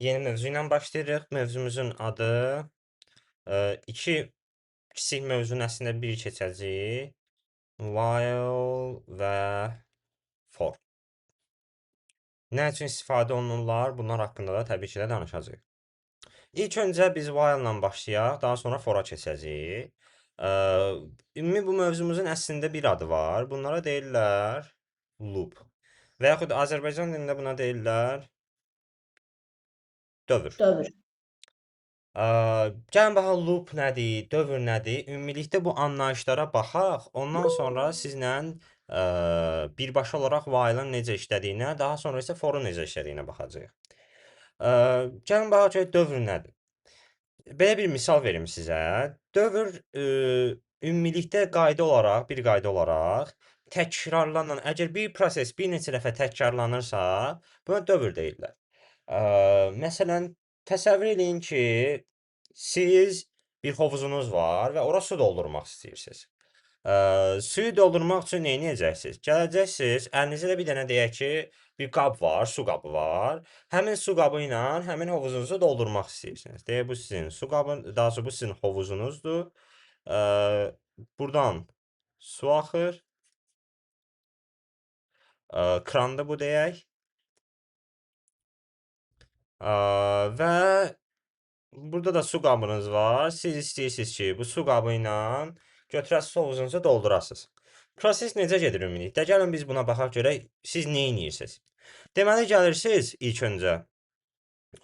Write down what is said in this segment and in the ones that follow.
Yeni mövzu ilə başlayırıq. Mövzumuzun adı iki kiçik mövzunun əslində bir keçəcəyik. While və for. Nə üçün istifadə olunurlar? Bunlar haqqında da təbii ki də danışacağıq. İlk öncə biz while ilə başlayaq, daha sonra for-a keçəcəyik. Ümumi bu mövzumuzun əslində bir adı var. Bunlara deyirlər loop. Və yaxud Azərbaycan dilində buna deyirlər dövr. Dövr. Gəlin baxaq loop nədir, dövr nədir? Ümumilikdə bu anlayışlara baxaq. Ondan sonra sizlə birbaşa olaraq while-ın necə işlədiyinə, daha sonra isə for-un necə işlədiyinə baxacağıq. Gəlin baxaq ki, dövr nədir? Belə bir misal verim sizə. Dövr ümumilikdə bir qayda olaraq təkrarlanan, əgər bir proses bir neçə dəfə təkrarlanırsa, buna dövr deyirlər. Məsələn, təsəvvür eləyin ki, siz bir hovuzunuz var və ora su doldurmaq istəyirsiniz. Suyu doldurmaq üçün nə edəcəksiniz? Gələcəksiniz, əlinizdə də bir dənə deyək ki, bir qab var, su qabı var. Həmin su qabı ilə həmin hovuzunuzu doldurmaq istəyirsiniz. Deyək bu sizin su qabı, daha doğrusu bu sizin hovuzunuzdur. Buradan su axır. Krandır bu deyək. Və burada da su qabınız var. Siz istəyirsiniz ki, bu su qabı ilə götürəsiz hovuzunuzu doldurasınız. Proses necə gedir ümumilikdə? Gəlin biz buna baxaq görək, siz nə edirsiniz? Deməli gəlirsiniz ilk öncə.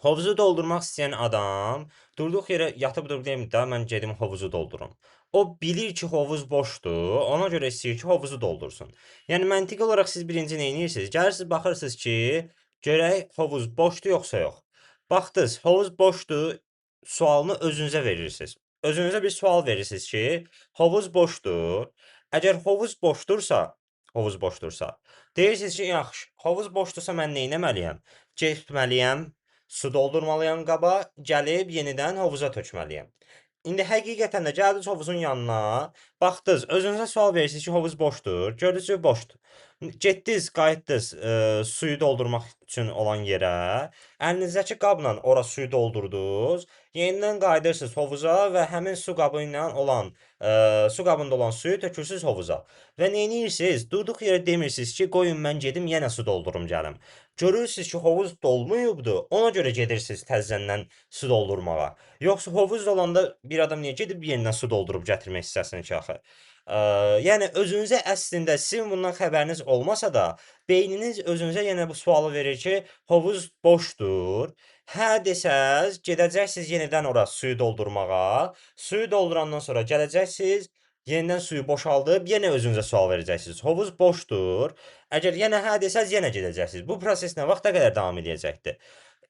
Hovuzu doldurmaq istəyən adam durduq yerə yatıb demir də mən gedim hovuzu doldurum. O bilir ki, hovuz boşdur, ona görə istəyir ki, hovuzu doldursun. Yəni məntiqi olaraq siz birinci nə edirsiniz? Gəlirsiniz baxırsınız ki, görək hovuz boşdur yoxsa yox. Baxdınız, hovuz boşdur, sualını özünüzə verirsiniz. Özünüzə bir sual verirsiniz ki, hovuz boşdur. Əgər hovuz boşdursa, deyirsiniz ki, yaxşı, hovuz boşdursa mən nə etməliyəm? Getməliyəm, su doldurmalıyam qaba, gəlib yenidən hovuza tökməliyəm. İndi həqiqətən də gəldiniz hovuzun yanına, baxdınız, özünüzə sual verirsiniz ki, hovuz boşdur, gördünüz ki, boşdur. Getdiniz, qayıtdınız suyu doldurmaq üçün olan yerə, əlinizdəki qabla ora suyu doldurdunuz, yenidən qayıdırsınız hovuza və həmin su qabı ilə olan, su qabında olan suyu tökürsünüz hovuza. Və nə edirsiniz? Durduq yerə demirsiniz ki, qoyun mən gedim yenə su doldurum gəlim. Görürsünüz ki, hovuz dolmayıbdı, ona görə gedirsiniz təzədən su doldurmağa. Yoxsa hovuz dolanda bir adam niyə gedib yenidən su doldurub gətirmək istəsin ki, axı? Yəni özünüzə əslində sizin bundan xəbəriniz olmasa da, beyniniz özünüzə yenə bu sualı verir ki, hovuz boşdur. Hə desəz, gedəcəksiniz yenidən ora suyu doldurmağa. Suyu doldurandan sonra gələcəksiniz, yenidən suyu boşaldıb yenə özünüzə sual verəcəksiniz. Hovuz boşdur. Əgər yenə hə desəz, yenə gedəcəksiniz. Bu proses nə vaxta qədər davam edəcəkdir?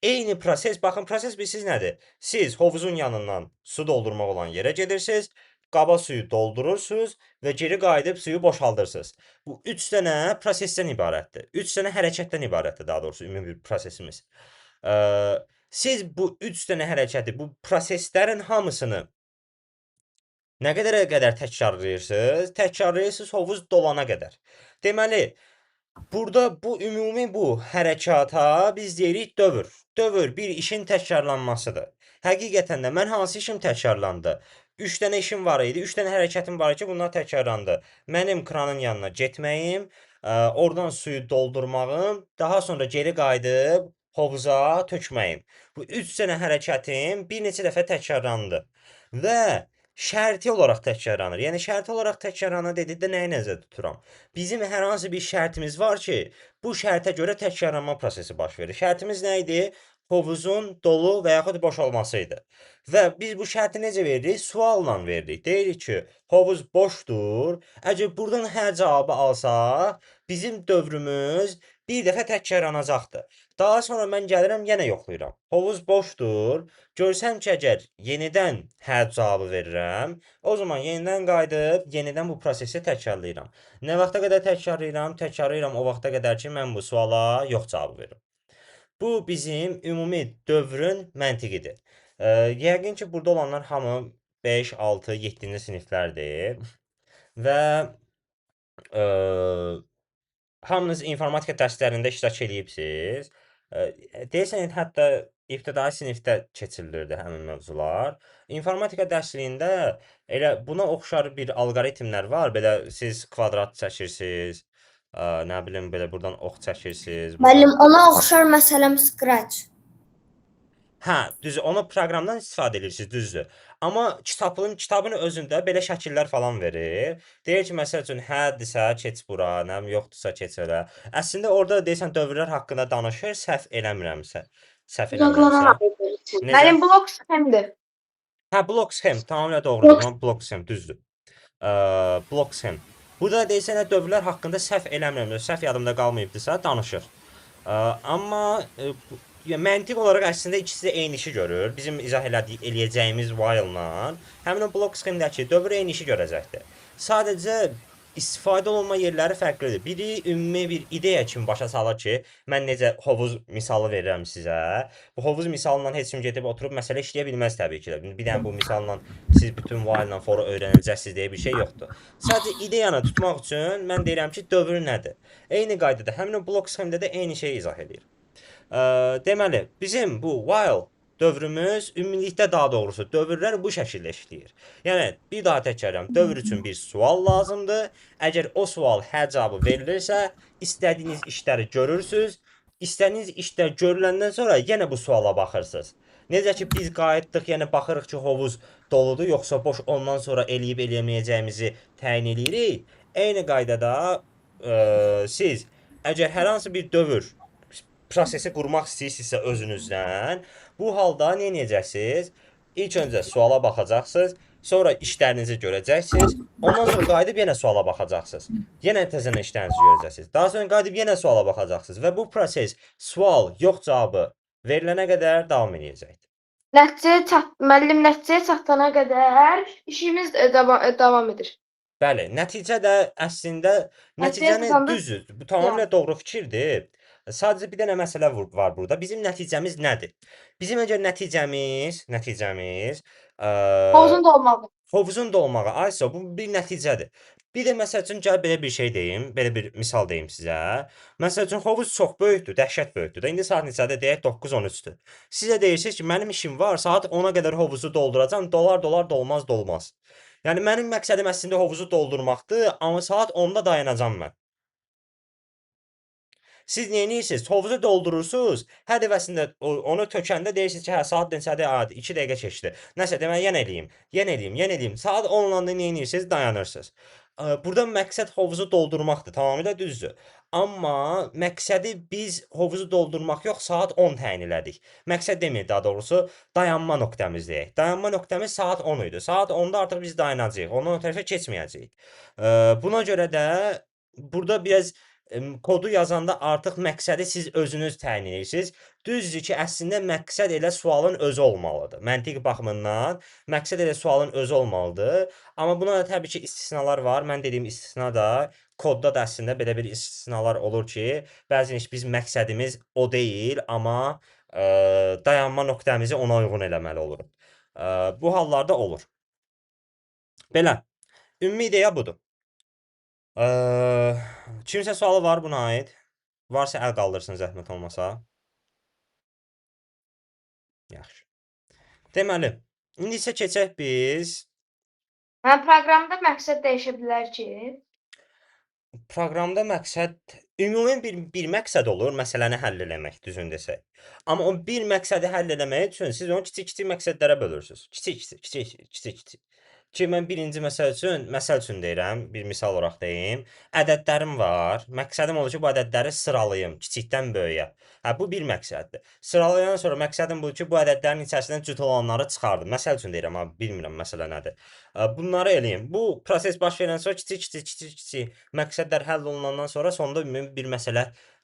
Eyni proses, baxın, proses bilirsiniz nədir? Siz hovuzun yanından su doldurmaq olan yerə gedirsiniz, qaba suyu doldurursunuz və geri qayıdıb suyu boşaldırsınız. Bu 3 dənə prosesdən ibarətdir. 3 dənə hərəkətdən ibarətdir daha doğrusu ümumi bir prosesimiz. Siz bu 3 dənə hərəkəti, bu proseslərin hamısını nə qədər təkrarlayırsınız? Təkrarlayırsınız hovuz dolana qədər. Deməli, burada bu ümumi bu hərəkata biz deyirik dövr. Dövr bir işin təkrarlanmasıdır. Həqiqətən də mən hansı işim təkrarlandı? 3 dənə işim var idi, 3 dənə hərəkətim var idi ki, bunlar təkrarlandı. Mənim kranın yanına getməyim, oradan suyu doldurmağım, daha sonra geri qayıdıb hovuza tökməyim. Bu 3 dənə hərəkətim bir neçə dəfə təkrarlandı və şərti olaraq təkrarlanır. Yəni şərti olaraq təkrarlanır dedikdə nəyi nəzərdə tuturam? Bizim hər hansı bir şərtimiz var ki, bu şərtə görə təkrarlanma prosesi baş verir. Şərtimiz nə idi? Hovuzun dolu və yaxud boşalması idi. Və biz bu şərti necə veririk? Sualla veririk. Deyirik ki, hovuz boşdur. Əgər buradan hə cavabı alsaq, bizim dövrümüz bir dəfə təkrarlanacaqdır. Daha sonra mən gəlirəm, yenə yoxlayıram. Hovuz boşdur. Görsəm ki, əgər yenidən hə cavabı verirəm, o zaman yenidən qayıdıb, yenidən bu prosesi təkrarlayıram. Nə vaxta qədər təkrarlayıram? Təkrarlayıram o vaxta qədər ki, mən bu suala yox cavabı verim. Bu bizim ümumi dövrün məntiqidir. Yəqin ki, burada olanlar hamı 5, 6, 7-ci siniflərdir və hamınız informatika dərslərində iştirak eləyibsiz. Deyəsən hətta İbtidai sinifdə keçirilirdi həmin mövzular. İnformatika dərsliyində elə buna oxşar bir alqoritmlər var. Belə siz kvadrat çəkirsiniz, nə bilim belə buradan ox çəkirsiniz, Müəllim, buradan. ona oxşar məsələm Scratch. Hə, düzdür. Onu proqramdan istifadə edirsiniz, düzdür. Amma kitabın özündə belə şəkillər falan verir. Deyir ki, məsəl üçün hərdirsə keç bura, nə bilim yoxdursa keç ora. Əslində orada deyirsən dövrlər haqqında danışır, səhv eləmirəmsə. Səhv Uzaqlanan eləmirəmsə. obyekt. Necə? Müəllim, blok sxemdir. Hə, blok sxem tamamilə doğrudur. Blok. Buna blok sxem düzdür. Blok sxem. Burada deyirsən dövrlər haqqında səhv eləmirəm, səhv yadımda qalmayıbdısa danışır. Amma ya məntiq olaraq əslində ikisi də eyni işi görür. Bizim eləyəcəyimiz while-la həmin o blok sxemdəki dövr eyni işi görəcəkdir. Sadəcə istifadə olunma yerləri fərqlidir. Biri ümumi bir ideya kimi başa salır ki, mən necə hovuz misalı verirəm sizə. Bu hovuz misalından heç kim gedib oturub məsələ işləyə bilməz təbii ki. Bir dənə bu misalla siz bütün while-la for öyrənəcəksiniz deyə bir şey yoxdur. Sadəcə ideyanı tutmaq üçün mən deyirəm ki, dövr nədir? Eyni qaydada həmin o blok sxemdə də eyni şeyi izah edir. Deməli, bizim bu while dövrümüz ümumilikdə daha doğrusu dövrlər bu şəkildə işləyir. Yəni bir daha təkrarlayıram, dövr üçün bir sual lazımdır. Əgər o sual hə cavabı verilirsə, istədiyiniz işləri görürsüz. İstədiyiniz işlər görüləndən sonra yenə bu suala baxırsınız. Necə ki biz qayıtdıq, yəni baxırıq ki, hovuz doludur, yoxsa boş ondan sonra eləyib eləməyəcəyimizi təyin eləyirik. Eyni qaydada siz əgər hər hansı bir dövr prosesi qurmaq istəyirsinizsə özünüzdən, bu halda nə edəcəksiniz? İlk öncə suala baxacaqsınız, sonra işlərinizi görəcəksiniz, ondan sonra qayıdıb yenə suala baxacaqsınız. Yenə təzədən işlərinizi görəcəksiniz. Daha sonra qayıdıb yenə suala baxacaqsınız və bu proses sual, yox cavabı verilənə qədər davam edəcəkdir. Müəllim, nəticəyə çatana qədər işimiz davam edir. Bəli, nəticə də əslində Nəticəyə nəticəni çatanda düzdür. Bu tamamilə doğru fikirdir. Sadəcə bir dənə məsələ var burada. Bizim nəticəmiz nədir? Bizim əgər nəticəmiz hovuzun dolmalı. hovuzun dolmağı, aysa bu bir nəticədir. Bir də məsəl üçün gəl belə bir şey deyim, belə bir misal deyim sizə. Məsəl üçün hovuz çox böyükdür, dəhşət böyükdür də. İndi saat neçədir? Deyək 9:13-dür. Sizə deyirsiniz ki, mənim işim var, saat 10-a qədər hovuzu dolduracam, dolar, dolmaz. Yəni mənim məqsədim əslində hovuzu doldurmaqdır, amma saat 10-da dayanacam mən. Siz neynəyirsiniz? Hovuzu doldurursunuz. Hər dəfəsində onu tökəndə deyirsiniz ki, hə, saat neçədir? 2 dəqiqə keçdi. Nəsə deməli yenə eləyim. Saat 10 olanda neynəyirsiniz? Dayanırsınız. Burada məqsəd hovuzu doldurmaqdır. Tamamilə düzdür. Amma məqsədi biz hovuzu doldurmaq yox, saat 10 təyin elədik. Məqsəd demir daha doğrusu, dayanma nöqtəmiz deyək. Dayanma nöqtəmiz saat 10 idi. Saat 10-da artıq biz dayanacağıq. Ondan o tərəfə keçməyəcəyik. Buna görə də burada biraz kodu yazanda artıq məqsədi siz özünüz təyin edirsiniz. Düzdür ki, əslində məqsəd elə sualın özü olmalıdır. Məntiq baxımından məqsəd elə sualın özü olmalıdır. Amma buna da təbii ki, istisnalar var. Mən dediyim istisna da kodda da əslində belə bir istisnalar olur ki, bəzən biz məqsədimiz o deyil, amma dayanma nöqtəmizi ona uyğun eləməli oluruq. Bu hallarda olur. Belə. Ümumi ideya budur. Kimsə sualı var buna aid? Varsa əl qaldırsın zəhmət olmasa. Yaxşı. Deməli, indi isə keçək biz Proqramda məqsəd dəyişə bilər ki, proqramda məqsəd ümumi bir məqsəd olur, məsələni həll eləmək, düzünü desək. Amma o bir məqsədi həll eləmək üçün siz onu kiçik-kiçik məqsədlərə bölürsünüz. Kiçik. Ki mən birinci məsəl üçün deyirəm, bir misal olaraq deyim. Ədədlərim var. Məqsədim odur ki, bu ədədləri sıralayım kiçikdən böyüyə. Hə, bu bir məqsəddir. Sıralayandan sonra məqsədim budur ki, bu ədədlərin içərisindən cüt olanları çıxardım. Məsəl üçün deyirəm, amma bilmirəm məsələ nədir. Bunları eləyim. Bu proses baş verəndən sonra kiçik məqsədlər həll olunandan sonra sonda ümumi bir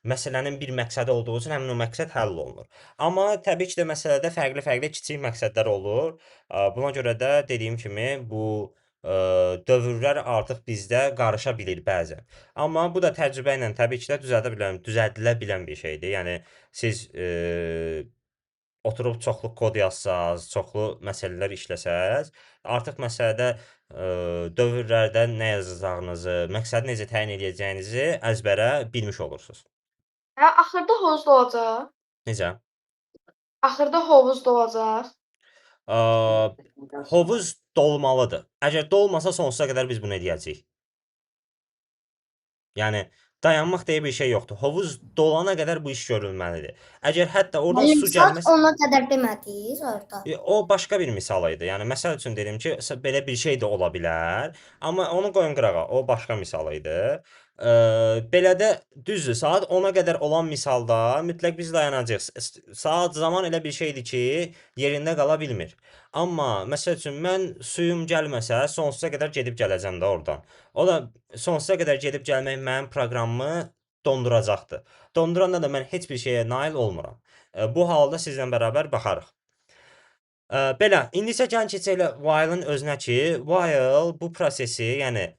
məsələnin bir məqsədi olduğu üçün həmin o məqsəd həll olunur. Amma təbii ki də məsələdə fərqli kiçik məqsədlər olur. Buna görə də dediyim kimi bu dövrlər artıq bizdə qarışa bilir bəzən. Amma bu da təcrübə ilə təbii ki də düzəldilə bilən bir şeydir. Yəni siz oturub çoxlu kod yazsaz, çoxlu məsələlər işləsəz, artıq məsələdə dövrlərdə nə yazacağınızı, məqsədi necə təyin edəcəyinizi əzbərə bilmiş olursunuz. axırda hovuzda olacaq. Necə? Axırda hovuz dolacaq. Ə, hovuz dolmalıdır. Əgər dolmasa sonsuza qədər biz bunu edəcəyik. Yəni dayanmaq deyə bir şey yoxdur. Hovuz dolana qədər bu iş görülməlidir. Əgər hətta oradan Müəllim su saat gəlməz, 10-a qədər demədiniz orada. O başqa bir misal idi. Yəni məsəl üçün dedim ki, belə bir şey də ola bilər, amma onu qoyun qırağa. O başqa misal idi. Belə də düzdür. Saat 10-a qədər olan misalda mütləq biz dayanacağıq. Saat zaman elə bir şeydir ki, yerində qala bilmir. Amma məsəl üçün mən suyum gəlməsə, sonsuza qədər gedib gələcəm də oradan. O da sonsuza qədər gedib gəlmək mənim proqramımı donduracaqdır. Donduranda da mən heç bir şeyə nail olmuram. Bu halda sizlə bərabər baxarıq. Belə, indi isə gəlin keçək elə while-ın özünə ki, while bu prosesi, yəni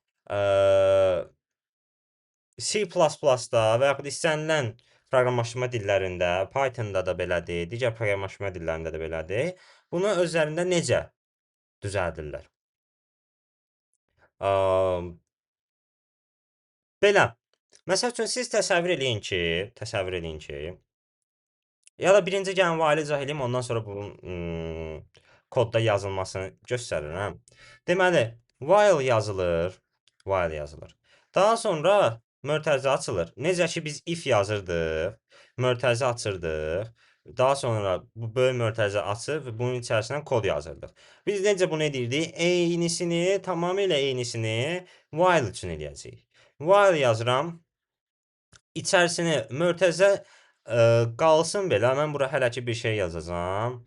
C++-da və yaxud istənilən proqramlaşdırma dillərində, Python-da da belədir, digər proqramlaşdırma dillərində də belədir. Bunu özlərində necə düzəldirlər? Belə. Məsəl üçün siz təsəvvür eləyin ki, ya da birinci gəlin while izah eləyim, ondan sonra bunun kodda yazılmasını göstərirəm. Deməli, while yazılır. Daha sonra mötərizə açılır. Necə ki biz if yazırdıq, mötərizə açırdıq. Daha sonra bu böyük mötərizə açıb və bunun içərisindən kod yazırdıq. Biz necə bunu edirdik? Eynisini, tamamilə eynisini while üçün eləyəcəyik. While yazıram. İçərisini mötərizə qalsın belə. Mən bura hələ ki bir şey yazacağam.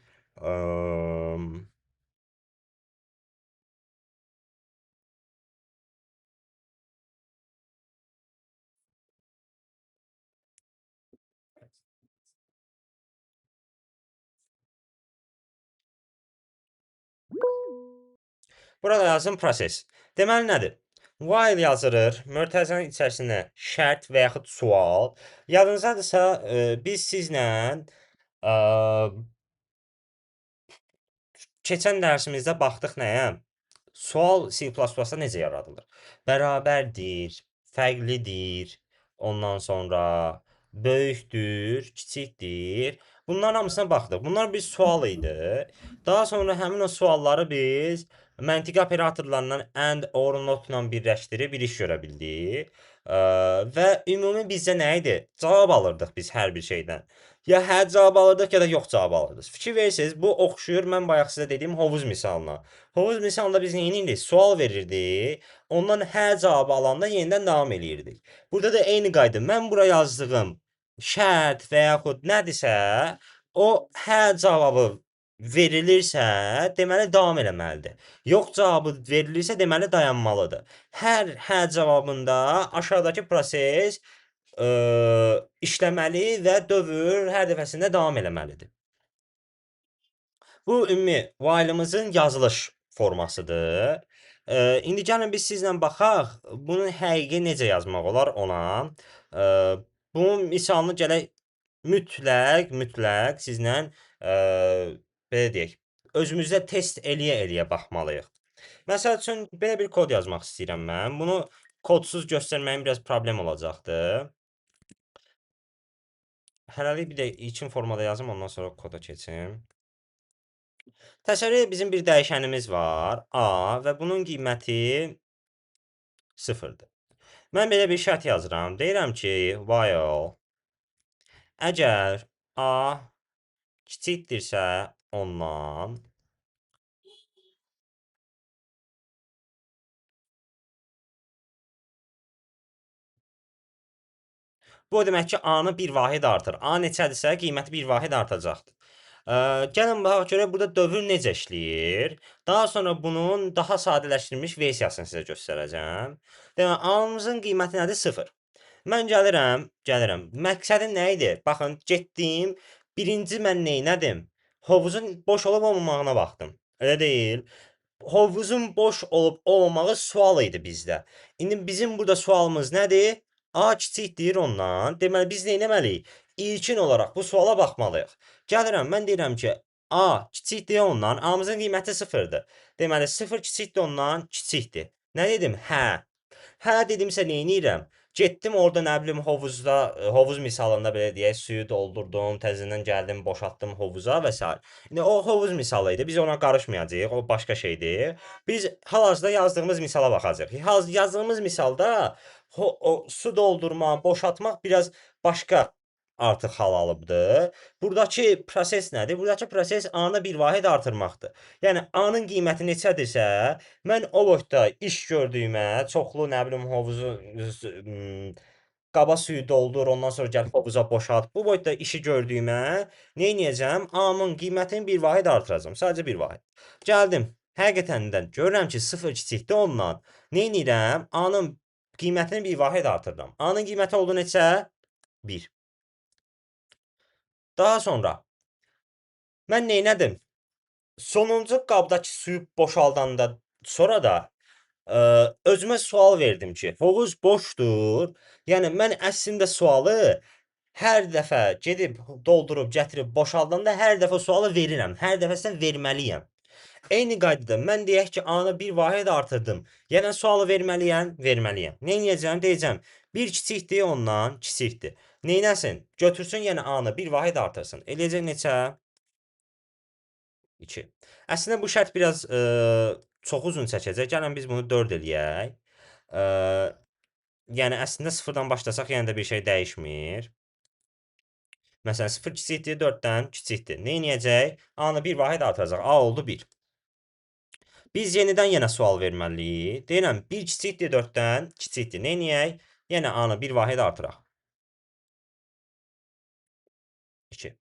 Burada yazım proses. Deməli nədir? While yazılır, mötərizənin içərisinə şərt və yaxud sual. Yadınızdadırsa, biz sizlə keçən dərsimizdə baxdıq nəyə? Sual C++-da necə yaradılır? Bərabərdir, fərqlidir, ondan sonra böyükdür, kiçikdir. Bunların hamısına baxdıq. Bunlar bir sual idi. Daha sonra həmin o sualları biz məntiqi operatorlarından and, or, not ilə birləşdirib bir iş görə bildik. Və ümumi bizdə nə idi? Cavab alırdıq biz hər bir şeydən. Ya hə cavab alırdıq, ya da yox cavab alırdıq. Fikir verirsiniz, bu oxşuyur mən bayaq sizə dediyim hovuz misalına. Hovuz misalında biz nə edirdik? Sual verirdik. Ondan hə cavabı alanda yenidən davam eləyirdik. Burada da eyni qayda. Mən bura yazdığım şərt və yaxud nədirsə, o hə cavabı verilirsə, deməli davam eləməlidir. Yox cavabı verilirsə, deməli dayanmalıdır. Hər hə cavabında aşağıdakı proses işləməli və dövr hər dəfəsində davam eləməlidir. Bu ümumi while-ımızın yazılış formasıdır. İndi gəlin biz sizlə baxaq, bunu həqiqi necə yazmaq olar ona. Bunun misalını gələk mütləq sizlə belə deyək, özümüzdə test eləyə baxmalıyıq. Məsəl üçün belə bir kod yazmaq istəyirəm mən. Bunu kodsuz göstərməyim biraz problem olacaqdır. Hələlik bir də ilkin formada yazım, ondan sonra koda keçim. Təsəvvür edin, bizim bir dəyişənimiz var, A, və bunun qiyməti 0-dır. Mən belə bir şərt yazıram. Deyirəm ki, while əgər A kiçikdirsə ondan, bu o demək ki, A-nı bir vahid artır. A neçədirsə, qiyməti bir vahid artacaqdır. Gəlin baxaq görək burada dövr necə işləyir. Daha sonra bunun daha sadələşdirilmiş versiyasını sizə göstərəcəm. Deməli, A-mızın qiyməti nədir? 0. Mən gəlirəm. Məqsədim nə idi? Baxın, getdim. Birinci mən neynədim? Hovuzun boş olub olmamağına baxdım. Elə deyil. Hovuzun boş olub olmamağı sual idi bizdə. İndi bizim burada sualımız nədir? A kiçikdir ondan. Deməli biz nə etməliyik? İlkin olaraq bu suala baxmalıyıq. Gəlirəm, mən deyirəm ki, A kiçikdir ondan. A-mızın qiyməti 0-dır. Deməli 0 kiçikdir ondan, kiçikdir. Nə dedim? Hə. Hə dedimsə nə edirəm? Getdim orada nə bilim hovuzda, hovuz misalında belə deyək, suyu doldurdum, təzədən gəldim, boşaltdım hovuza və s. İndi o hovuz misalı idi. Biz ona qarışmayacağıq. O başqa şeydir. Biz hal-hazırda yazdığımız misala baxacağıq. Yazdığımız misalda o su doldurma, boşaltmaq biraz başqa artıq hal alıbdır. Buradakı proses nədir? Buradakı proses A-nı bir vahid artırmaqdır. Yəni A-nın qiyməti neçədirsə, mən o boyda iş gördüyümə, çoxlu nə bilim hovuzu qaba suyu doldur, ondan sonra gəlib hovuza boşalt. Bu boyda işi gördüyümə nə edəcəm? A-nın qiymətini bir vahid artıracağam. Sadəcə bir vahid. Gəldim. Həqiqətən də görürəm ki, 0 kiçikdir ondan. Nə edirəm? A-nın qiymətini bir vahid artırıram. A-nın qiyməti oldu neçə? 1. Daha sonra mən nə etdim? Sonuncu qabdakı suyu boşaldanda sonra da özümə sual verdim ki, hovuz boşdur. Yəni mən əslində sualı hər dəfə gedib doldurub gətirib boşaldanda hər dəfə sualı verirəm. Hər dəfəsində verməliyəm. Eyni qaydada mən deyək ki, A-nı bir vahid artırdım. Yəni sualı verməliyəm, verməliyəm. Nə edəcəm? Deyəcəm 1 kiçikdir ondan, kiçikdir. Neynəsin? Götürsün, yəni A-nı bir vahid artırsın. Eləyəcək neçə? 2. Əslində bu şərt biraz çox uzun çəkəcək. Gəlin biz bunu 4 eləyək. Yəni əslində 0-dan başlasaq yenə də bir şey dəyişmir. Məsələn 0 kiçikdir, 4-dən kiçikdir. Nə edəcək? A-nı bir vahid artıracaq. A oldu 1. Biz yenidən yenə sual verməliyik. Deyirəm 1 kiçikdir 4-dən kiçikdir. Nə edək? Yenə A-nı bir vahid artıraq. 2.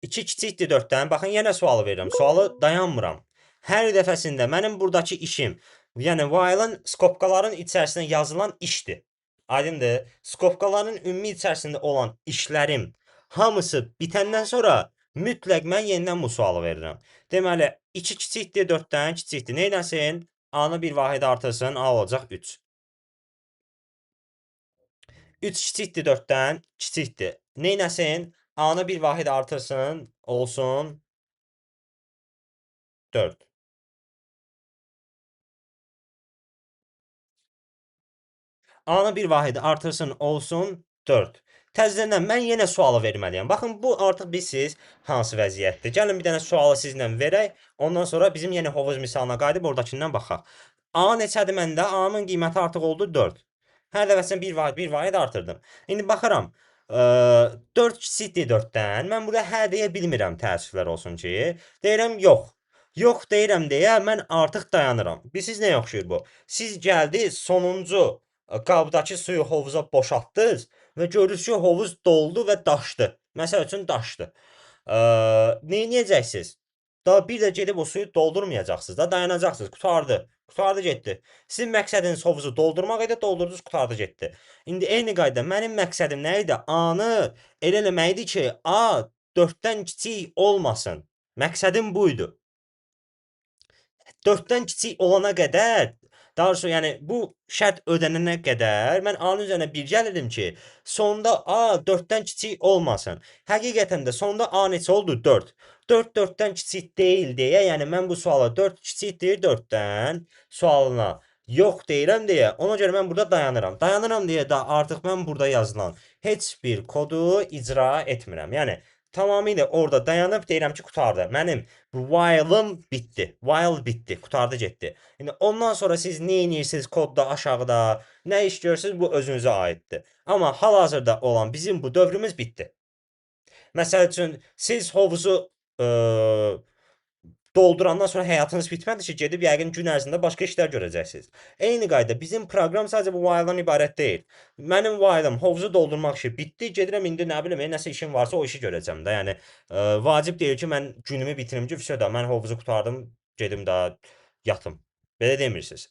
2 kiçikdir 4-dən. Baxın, yenə sualı verirəm. Sualı dayanmıram. Hər dəfəsində mənim buradakı işim, yəni while-ın skobkaların içərisində yazılan işdir. Aydındır? Skobkaların ümumi içərisində olan işlərim hamısı bitəndən sonra mütləq mən yenidən bu sualı verirəm. Deməli, 2 kiçikdir 4-dən kiçikdir. Nə edəsin? A-nı bir vahid artırsın, A olacaq 3. 3 kiçikdir 4-dən kiçikdir. Nə edəsin? A-nı bir vahid artırsın, olsun 4. A-nı bir vahid artırsın, olsun 4. Təzədən mən yenə sualı verməliyəm. Baxın, bu artıq bilsiz hansı vəziyyətdir. Gəlin bir dənə sualı sizlə verək. Ondan sonra bizim yenə hovuz misalına qayıdıb oradakından baxaq. A neçədir məndə? A-nın qiyməti artıq oldu 4. Hər dəfəsində bir vahid artırdım. İndi baxıram. 4 kiçikdir 4-dən. Mən burada hə deyə bilmirəm, təəssüflər olsun ki. Deyirəm yox. Yox deyirəm deyə mən artıq dayanıram. Bilirsiniz nəyə oxşuyur bu? Siz gəldiniz sonuncu qabdakı suyu hovuza boşaltdınız və görürsünüz ki, hovuz doldu və daşdı. Məsəl üçün daşdı. Nə edəcəksiniz? Daha bir də gedib o suyu doldurmayacaqsınız da, dayanacaqsınız. Qurtardı. Qurtardı getdi. Sizin məqsədiniz hovuzu doldurmaq idi, doldurdunuz, qurtardı getdi. İndi eyni qayda mənim məqsədim nə idi? A-nı elə eləmək idi ki, A 4-dən kiçik olmasın. Məqsədim bu idi. 4-dən kiçik olana qədər, daha doğrusu yəni bu şərt ödənənə qədər mən A-nın üzərinə 1 gəlirdim ki, sonda A 4-dən kiçik olmasın. Həqiqətən də sonda A neçə oldu? 4. 4 4-dən kiçik deyil deyə, yəni mən bu suala 4 kiçikdir 4-dən sualına yox deyirəm deyə, ona görə mən burada dayanıram. Dayanıram deyə də artıq mən burada yazılan heç bir kodu icra etmirəm. Yəni tamamilə orada dayanıb deyirəm ki, qurtardı. Mənim while'ım bitdi. While bitdi. Qurtardı getdi. İndi ondan sonra siz nə edirsiniz kodda aşağıda, nə iş görürsünüz bu özünüzə aiddir. Amma hal-hazırda olan bizim bu dövrümüz bitdi. Məsəl üçün siz hovuzu doldurandan sonra həyatınız bitmədi ki, gedib yəqin gün ərzində başqa işlər görəcəksiniz. Eyni qayda bizim proqram sadəcə bu while-dan ibarət deyil. Mənim while-ım hovuzu doldurmaq işi bitdi. Gedirəm indi nə bilim, nəsə işim varsa o işi görəcəm də. Yəni vacib deyil ki, mən günümü bitirim ki, vəsə də mən hovuzu qurtardım, gedim də yatım. Belə demirsiniz.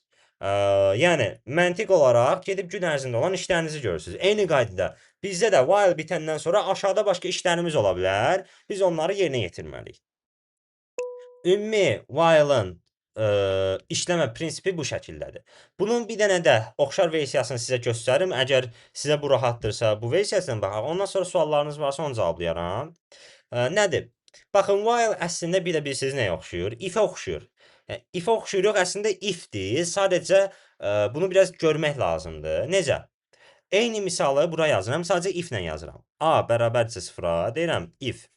Yəni məntiq olaraq gedib gün ərzində olan işlərinizi görürsünüz. Eyni qaydada bizdə də while bitəndən sonra aşağıda başqa işlərimiz ola bilər. Biz onları yerinə yetirməliyik. Ümumi while-ın işləmə prinsipi bu şəkildədir. Bunun bir dənə də oxşar versiyasını sizə göstərim. Əgər sizə bu rahatdırsa, bu versiyasına baxaq. Ondan sonra suallarınız varsa onu cavablayaram. Nədir? Baxın, while əslində bir də bilirsiniz nəyə oxşuyur? If-ə oxşuyur. If-ə oxşuyur yox, əslində if-dir. Sadəcə bunu biraz görmək lazımdır. Necə? Eyni misalı bura yazıram. Sadəcə if ilə yazıram. A bərabərdirsə 0-a. Deyirəm if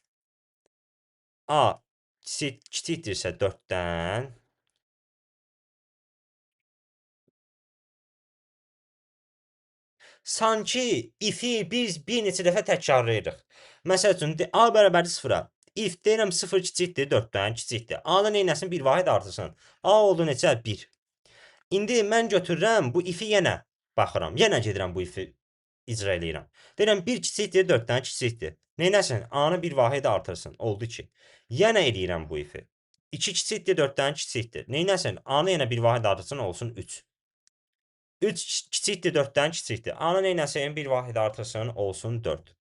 A kiçikdirsə 4-dən sanki if-i biz bir neçə dəfə təkrarlayırıq. Məsəl üçün, A bərabərdir 0-a. If deyirəm 0 kiçikdir 4-dən kiçikdir. A-da neynəsin? Bir vahid artırsın. A oldu neçə? 1. İndi mən götürürəm bu if-i yenə baxıram. Yenə gedirəm bu if-i icra eləyirəm. Deyirəm 1 kiçikdir 4-dən kiçikdir. Neynəsin? A-nı bir vahid artırsın. Oldu 2. Yenə eləyirəm bu if-i. 2 kiçikdir 4-dən kiçikdir. Neynəsin? A-nı yenə bir vahid artırsın olsun 3. 3 kiçikdir 4-dən kiçikdir. A-nı neynəsin? Bir vahid artırsın olsun 4.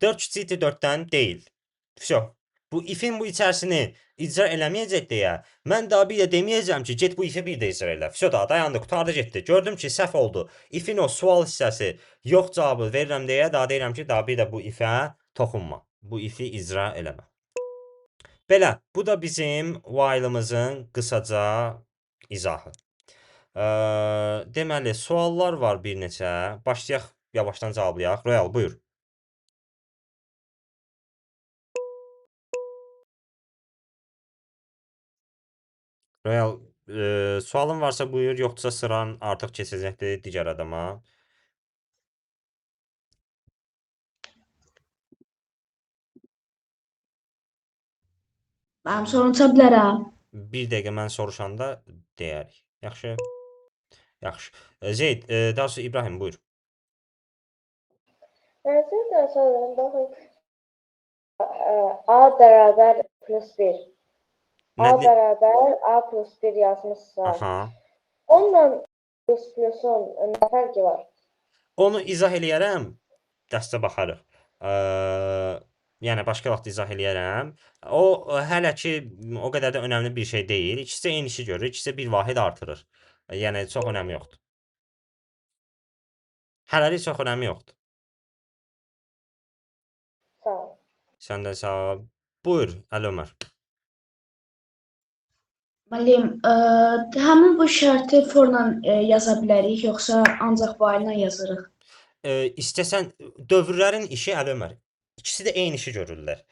4 kiçikdir 4-dən deyil. Vsyo. Bu ifin bu içərisini icra eləməyəcək deyə mən daha bir də deməyəcəm ki, get bu ifi bir də icra elə. Vsyo da dayandı, qurtardı getdi. Gördüm ki, səhv oldu. İfin o sual hissəsi yox cavabı verirəm deyə daha deyirəm ki, daha bir də bu ifə toxunma. Bu ifi icra eləmə. Belə, bu da bizim while'ımızın qısaca izahı. Deməli, suallar var bir neçə. Başlayaq, yavaşdan cavablayaq. Royal, buyur. Royal, sualın varsa buyur, yoxsa sıran artıq keçəcəkdir digər adama. Mənim soruşa bilərəm. Bir dəqiqə mən soruşanda deyərik. Yaxşı? Yaxşı. Zeyd, daha sonra İbrahim, buyur. Ben sizden soruyorum. Bakın A beraber plus 1. A Nə? beraber A plus 1 yazmışsa. Aha. Onunla plusun ne farkı var? Onu izah eləyərəm. Dəstə baxarıq. Yəni başqa vaxt izah eləyərəm. O hələ ki o qədər də önəmli bir şey deyil. İkisi eyni işi görür, ikisi bir vahid artırır. Yəni çox önəmi yoxdur. Hələlik çox önəmi yoxdur. Sağ ol. Sən də sağ ol. Buyur, Əli Ömər. Müəllim, həmin bu şərti forla yaza bilərik, yoxsa ancaq while ilə yazırıq? İstəsən dövrlərin işi Əli Ömər. İkisi də eyni işi görürlər.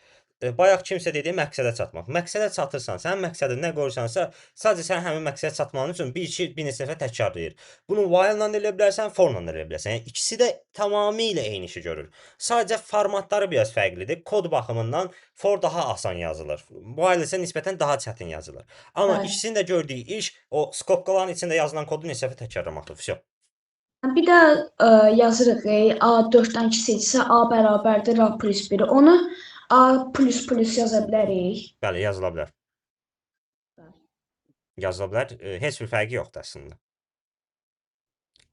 Bayaq kimsə dedi məqsədə çatmaq. Məqsədə çatırsan, sənin məqsədin nə qoyursansa, sadəcə sən həmin məqsədə çatmağın üçün bir neçə dəfə təkrarlayır. Bunu while ilə də eləyə bilərsən, for ilə də eləyə bilərsən. Yəni ikisi də tamamilə eyni işi görür. Sadəcə formatları biraz fərqlidir. Kod baxımından for daha asan yazılır. While isə nisbətən daha çətin yazılır. Amma Bəli. ikisinin də gördüyü iş o skopkaların içində yazılan kodu neçə dəfə təkrarlamaqdır. Vsyo. Bir də yazırıq, A 4-dən kiçikdirsə A bərabərdir A plus 1. Onu A plus plus yaza bilərik. Bəli, yazıla bilər. Bəli. Yazıla bilər. Heç bir fərqi yoxdur əslində.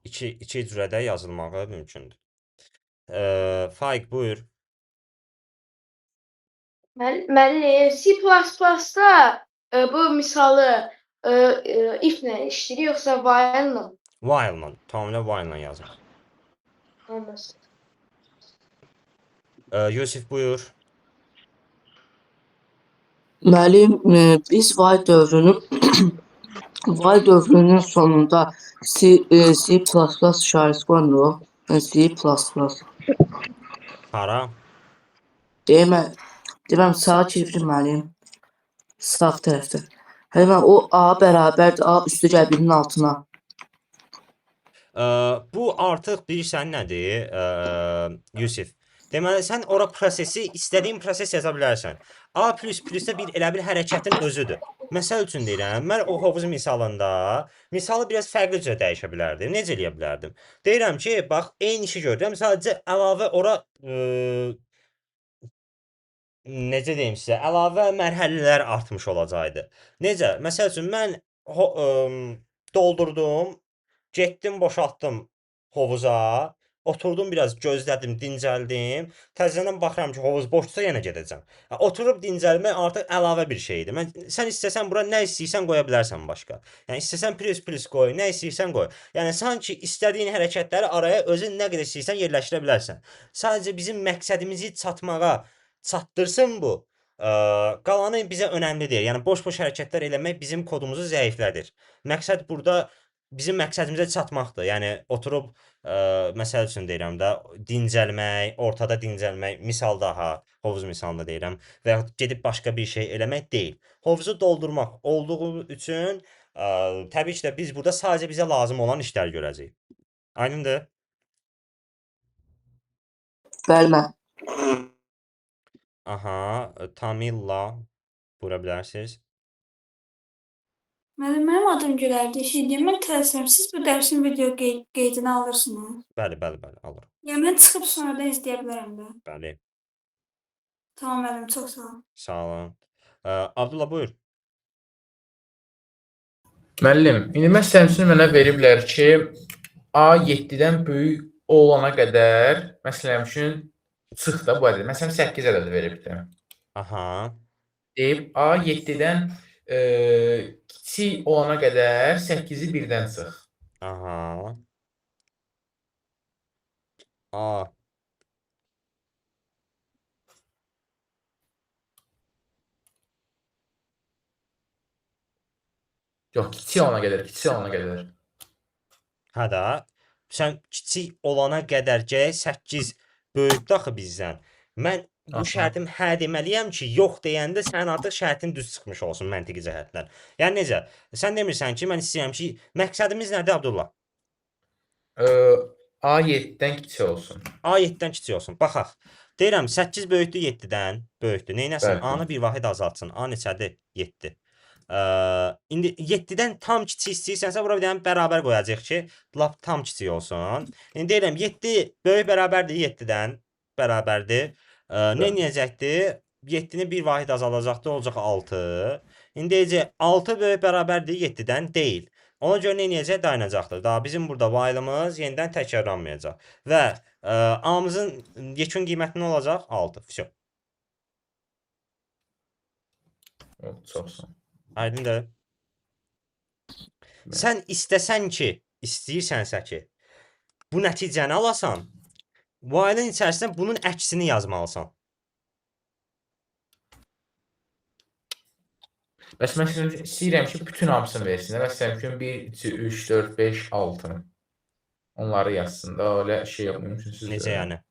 İki cürədə yazılmağı mümkündür. Faiq, buyur. Müəllim, C++-da bu misalı if-lə işləyir, yoxsa while-lə? While-la, tamamilə while-la yazır. Anlasın. Yusif, buyur. Müəllim, biz while dövrünün sonunda C++ işarəsi qoymuruq. C++. Hara? Deyirəm sağa çevirin müəllim. Sağ tərəfdə. Hələ o A bərabərdir A üstü gəl birinin altına. Bu artıq bilirsən nədir, Yusif? Deməli, sən ora prosesi, istədiyin proses yaza bilərsən. A++ də bir elə bir hərəkətin özüdür. Məsəl üçün deyirəm, mən o hovuz misalında, misalı biraz fərqli cürə dəyişə bilərdim. Necə eləyə bilərdim? Deyirəm ki, bax, eyni işi görürəm, sadəcə əlavə ora, necə deyim sizə, əlavə mərhələlər artmış olacaqdı. Necə? Məsəl üçün, mən doldurdum, getdim, boşaltdım hovuza, oturdum biraz gözlədim, dincəldim. Təzədən baxıram ki, hovuz boşdursa yenə gedəcəm. Oturub dincəlmək artıq əlavə bir şeydir. Sən istəsən bura nə istəyirsən qoya bilərsən başqa. Yəni istəsən plus qoy, nə istəyirsən qoy. Yəni sanki istədiyin hərəkətləri araya özün nə qədər istəyirsən yerləşdirə bilərsən. Sadəcə bizim məqsədimizi çatdırsın bu. Qalanı bizə önəmli deyil. Yəni boş-boş hərəkətlər eləmək bizim kodumuzu zəiflədir. Məqsəd burada bizim məqsədimizə çatmaqdır. Yəni oturub məsəl üçün deyirəm də dincəlmək, ortada dincəlmək, misal daha hovuz misalında deyirəm və yaxud gedib başqa bir şey eləmək deyil. Hovuzu doldurmaq olduğu üçün təbii ki də biz burada sadəcə bizə lazım olan işlər görəcəyik. Aydındır? Bəli müəllim. Aha, Tamilla buyura bilərsiniz. Müəllim, mənim adım Gülərdir. Mən tələsirəm. Siz bu dərsin video qeydini alırsınız. Bəli, alırım. Yəni mən çıxıb sonra da izləyə bilərəm də. Bəli, Tamam müəllim, çox sağ olun. sağ olun. Abdullah buyur. Müəllim, indi məsələn üçün mənə veriblər ki, A 7-dən böyük olana qədər, məsələn üçün çıx da bu ədəd. Məsələn 8 ədədi veribdir. Aha, Deyib A 7-dən kiçik olana qədər 8-i birdən çıx. aha. A, Yox, kiçik olana qədər, kiçik olana qədər. hə də. Sən kiçik olana qədər gərək 8 böyükdür axı bizdən. Mən bu Aha. şərtim hə deməliyəm ki, yox deyəndə sən artıq şərtin düz çıxmış olsun məntiqi cəhətdən. Yəni necə? Sən demirsən ki, mən istəyirəm ki, məqsədimiz nədir Abdullah? A 7-dən kiçik olsun. A 7-dən kiçik olsun. Baxaq. Deyirəm 8 böyükdür 7-dən, böyükdür. Neynəsin? Bəli. A-nı bir vahid azaltsın. A neçədir? 7. İndi 7-dən tam kiçik istəyirsənsə bura bir dənə bərabər qoyacağıq ki, lap tam kiçik olsun. İndi deyirəm 7 böyük bərabərdir 7-dən, bərabərdir. Nə edəcəkdir? 7-ni bir vahid azalacaqdır, olacaq 6. İndi deyəcək 6 böyük bərabərdir 7-dən deyil. Ona görə nə edəcək? Dayanacaqdır. Daha bizim burada vaylımız yenidən təkrarlanmayacaq. Və A-mızın yekun qiyməti nə olacaq? 6. Всё. Çoxsun. Aydındır. Sən istəsən ki, istəyirsənsə ki, bu nəticəni alasan, while-ın içərisində bunun əksini yazmalısan. Bəs məsələn istəyirəm ki, bütün hamısını versin. Məsələn üçün 1, 2, 3, 4, 5, 6. Onları yazsın da, öyle şey yox, mümkünsüz. Necə yəni?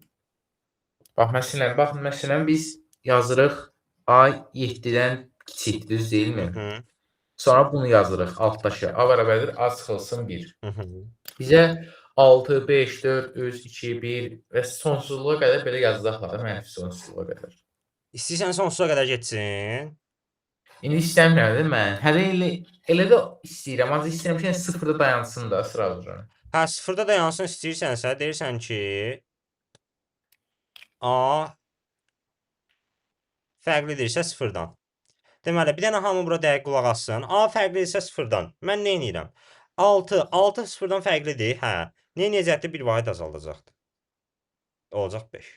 Baxın məsələn biz yazırıq A 7-dən kiçik, düz deyilmi? Hı. Sonra bunu yazırıq altdakı. A bərabərdir A çıxılsın 1. Hı hı. Bizə 6, 5, 4, 3, 2, 1 və sonsuzluğa qədər belə yazacaqlar da, mənfi sonsuzluğa qədər. İstəyirsən sonsuza qədər getsin. İndi istəmirəm də mən. Hələ elə də istəyirəm, ancaq istəyirəm ki, sıfırda dayansın da sıra üzrə. Hə, sıfırda dayansın istəyirsənsə, deyirsən ki, A fərqlidirsə sıfırdan. Deməli, bir dənə hamı bura dəqiq qulaq assın. A fərqlidirsə sıfırdan. Mən nə edirəm? 6 sıfırdan fərqlidir. Hə. Nə edəcəkdir? Bir vahid azaldacaqdır. Olacaq 5.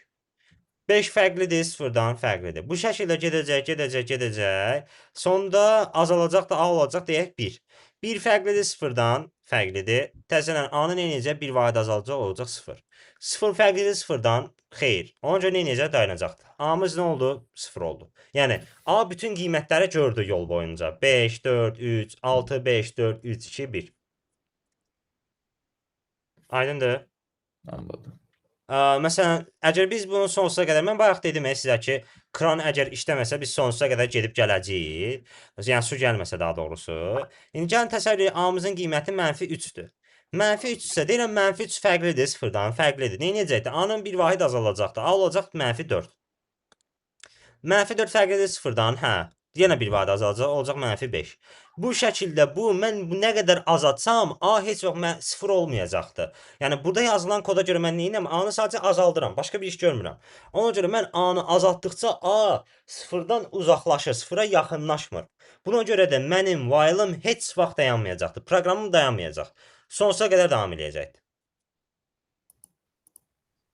5 fərqlidir, sıfırdan fərqlidir. Bu şəkildə gedəcək. Sonda azalacaq da A olacaq deyək 1. 1 fərqlidir, sıfırdan fərqlidir. Təzələn A-nı nə edəcək? Bir vahid azalacaq, olacaq 0. 0 fərqlidir, sıfırdan xeyr. Ona görə nə edəcək? Dayanacaqdır. A-mız nə oldu? 0 oldu. Yəni A bütün qiymətləri gördü yol boyunca. 5, 4, 3, 6, 5, 4, 3, 2, 1. Aydındır? Anladım. Məsələn, əgər biz bunu sonsuza qədər, mən bayaq dedim sizə ki, kran əgər işləməsə biz sonsuza qədər gedib gələcəyik. Yəni su gəlməsə daha doğrusu. İndi gəlin təsəvvür edin, A-mızın qiyməti -3-dür. -3 isə deyirəm -3 fərqlidir, sıfırdan fərqlidir. Nə edəcəkdir? A-nın bir vahid azalacaqdır. A olacaq -4. -4 fərqlidir sıfırdan, hə. Yenə bir vahid azalacaq, olacaq -5. Bu şəkildə mən nə qədər azatsam, A heç vaxt 0 olmayacaqdır. Yəni burada yazılan koda görə mən nə edirəm? A-nı sadəcə azaldıram, başqa bir iş görmürəm. Ona görə mən A-nı azaltdıqca A sıfırdan uzaqlaşır, sıfıra yaxınlaşmır. Buna görə də mənim while-ım heç vaxt dayanmayacaqdır. Proqramım dayanmayacaq. Sonsuza qədər davam edəcəkdir.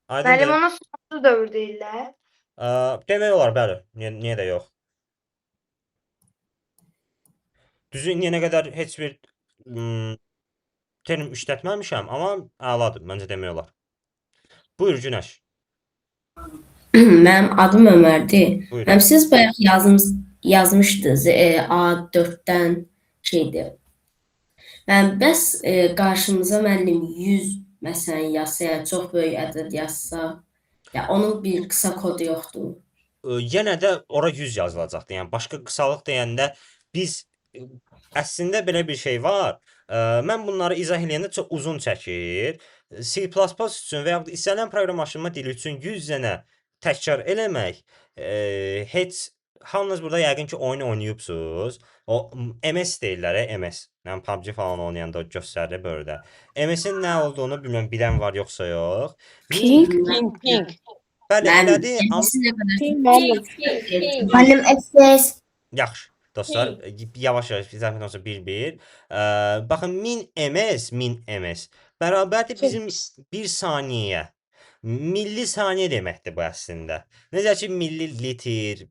Müəllim, ona sonsuz dövr deyirlər. Demək olar, bəli. Niyə də yox? Düzü indiyənə qədər heç bir term işlətməmişəm, amma əladır, məncə demək olar. Buyur Günəş. Mənim adım Ömərdir. Buyur. Siz bayaq yazmışdınız A4-dən şeydir. Bəs qarşımıza müəllim 100 məsələn yazsa, ya çox böyük ədəd yazsa, ya onun bir qısa kodu yoxdur. Yenə də ora 100 yazılacaqdı. Yəni başqa qısalıq deyəndə biz əslində belə bir şey var. Mən bunları izah eləyəndə çox uzun çəkir. C++ üçün və yaxud da istənilən proqramlaşdırma dili üçün 100 dənə təkrar eləmək heç hamınız burada yəqin ki oyun oynayıbsınız. O MS deyirlər, MS. Yəni PUBG falan oynayanda göstərir burada. MS-in nə olduğunu bilmirəm, bilən var yoxsa yox. Pink. Bəli, elədir, amma Müəllim FPS. yaxşı. Dostlar, yavaş-yavaş zəhmət olmasa bir-bir. Baxın 1000 ms bərabərdir bizim 1 saniyəyə. Milli saniyə deməkdir bu əslində. Necə ki millilitr,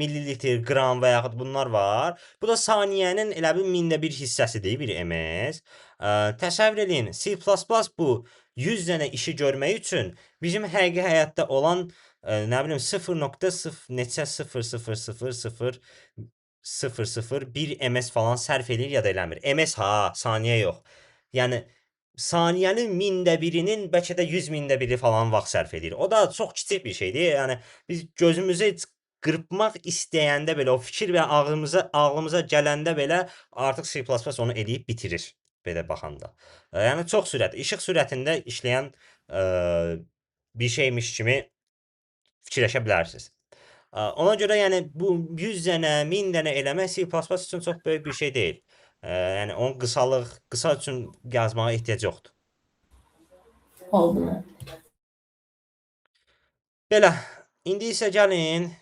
millilitr, qram və yaxud bunlar var. Bu da saniyənin elə bir 1000-də 1 hissəsidir, bir ms. Təsəvvür edin, C++ bu 100 dənə işi görmək üçün bizim həqiqi həyatda olan nə bilim 0.0 neçə 0.00001 ms falan sərf edir ya da eləmir. Ms ha, saniyə yox. Yəni saniyənin 1000-də birinin bəlkə də 100.000-də biri falan vaxt sərf edir. O da çox kiçik bir şeydir. Yəni biz gözümüzü qırpmaq istəyəndə belə o fikir və ağlımıza gələndə belə artıq C++ onu eləyib bitirir belə baxanda. Yəni çox sürətli, işıq sürətində işləyən bir şeymiş kimi fikirləşə bilərsiniz. Ona görə yəni bu 100 dənə, 1000 dənə eləmək C++ üçün çox böyük bir şey deyil. Yəni onun qısa üçün yazmağa ehtiyac yoxdur. Oldu. Belə, indi isə gəlin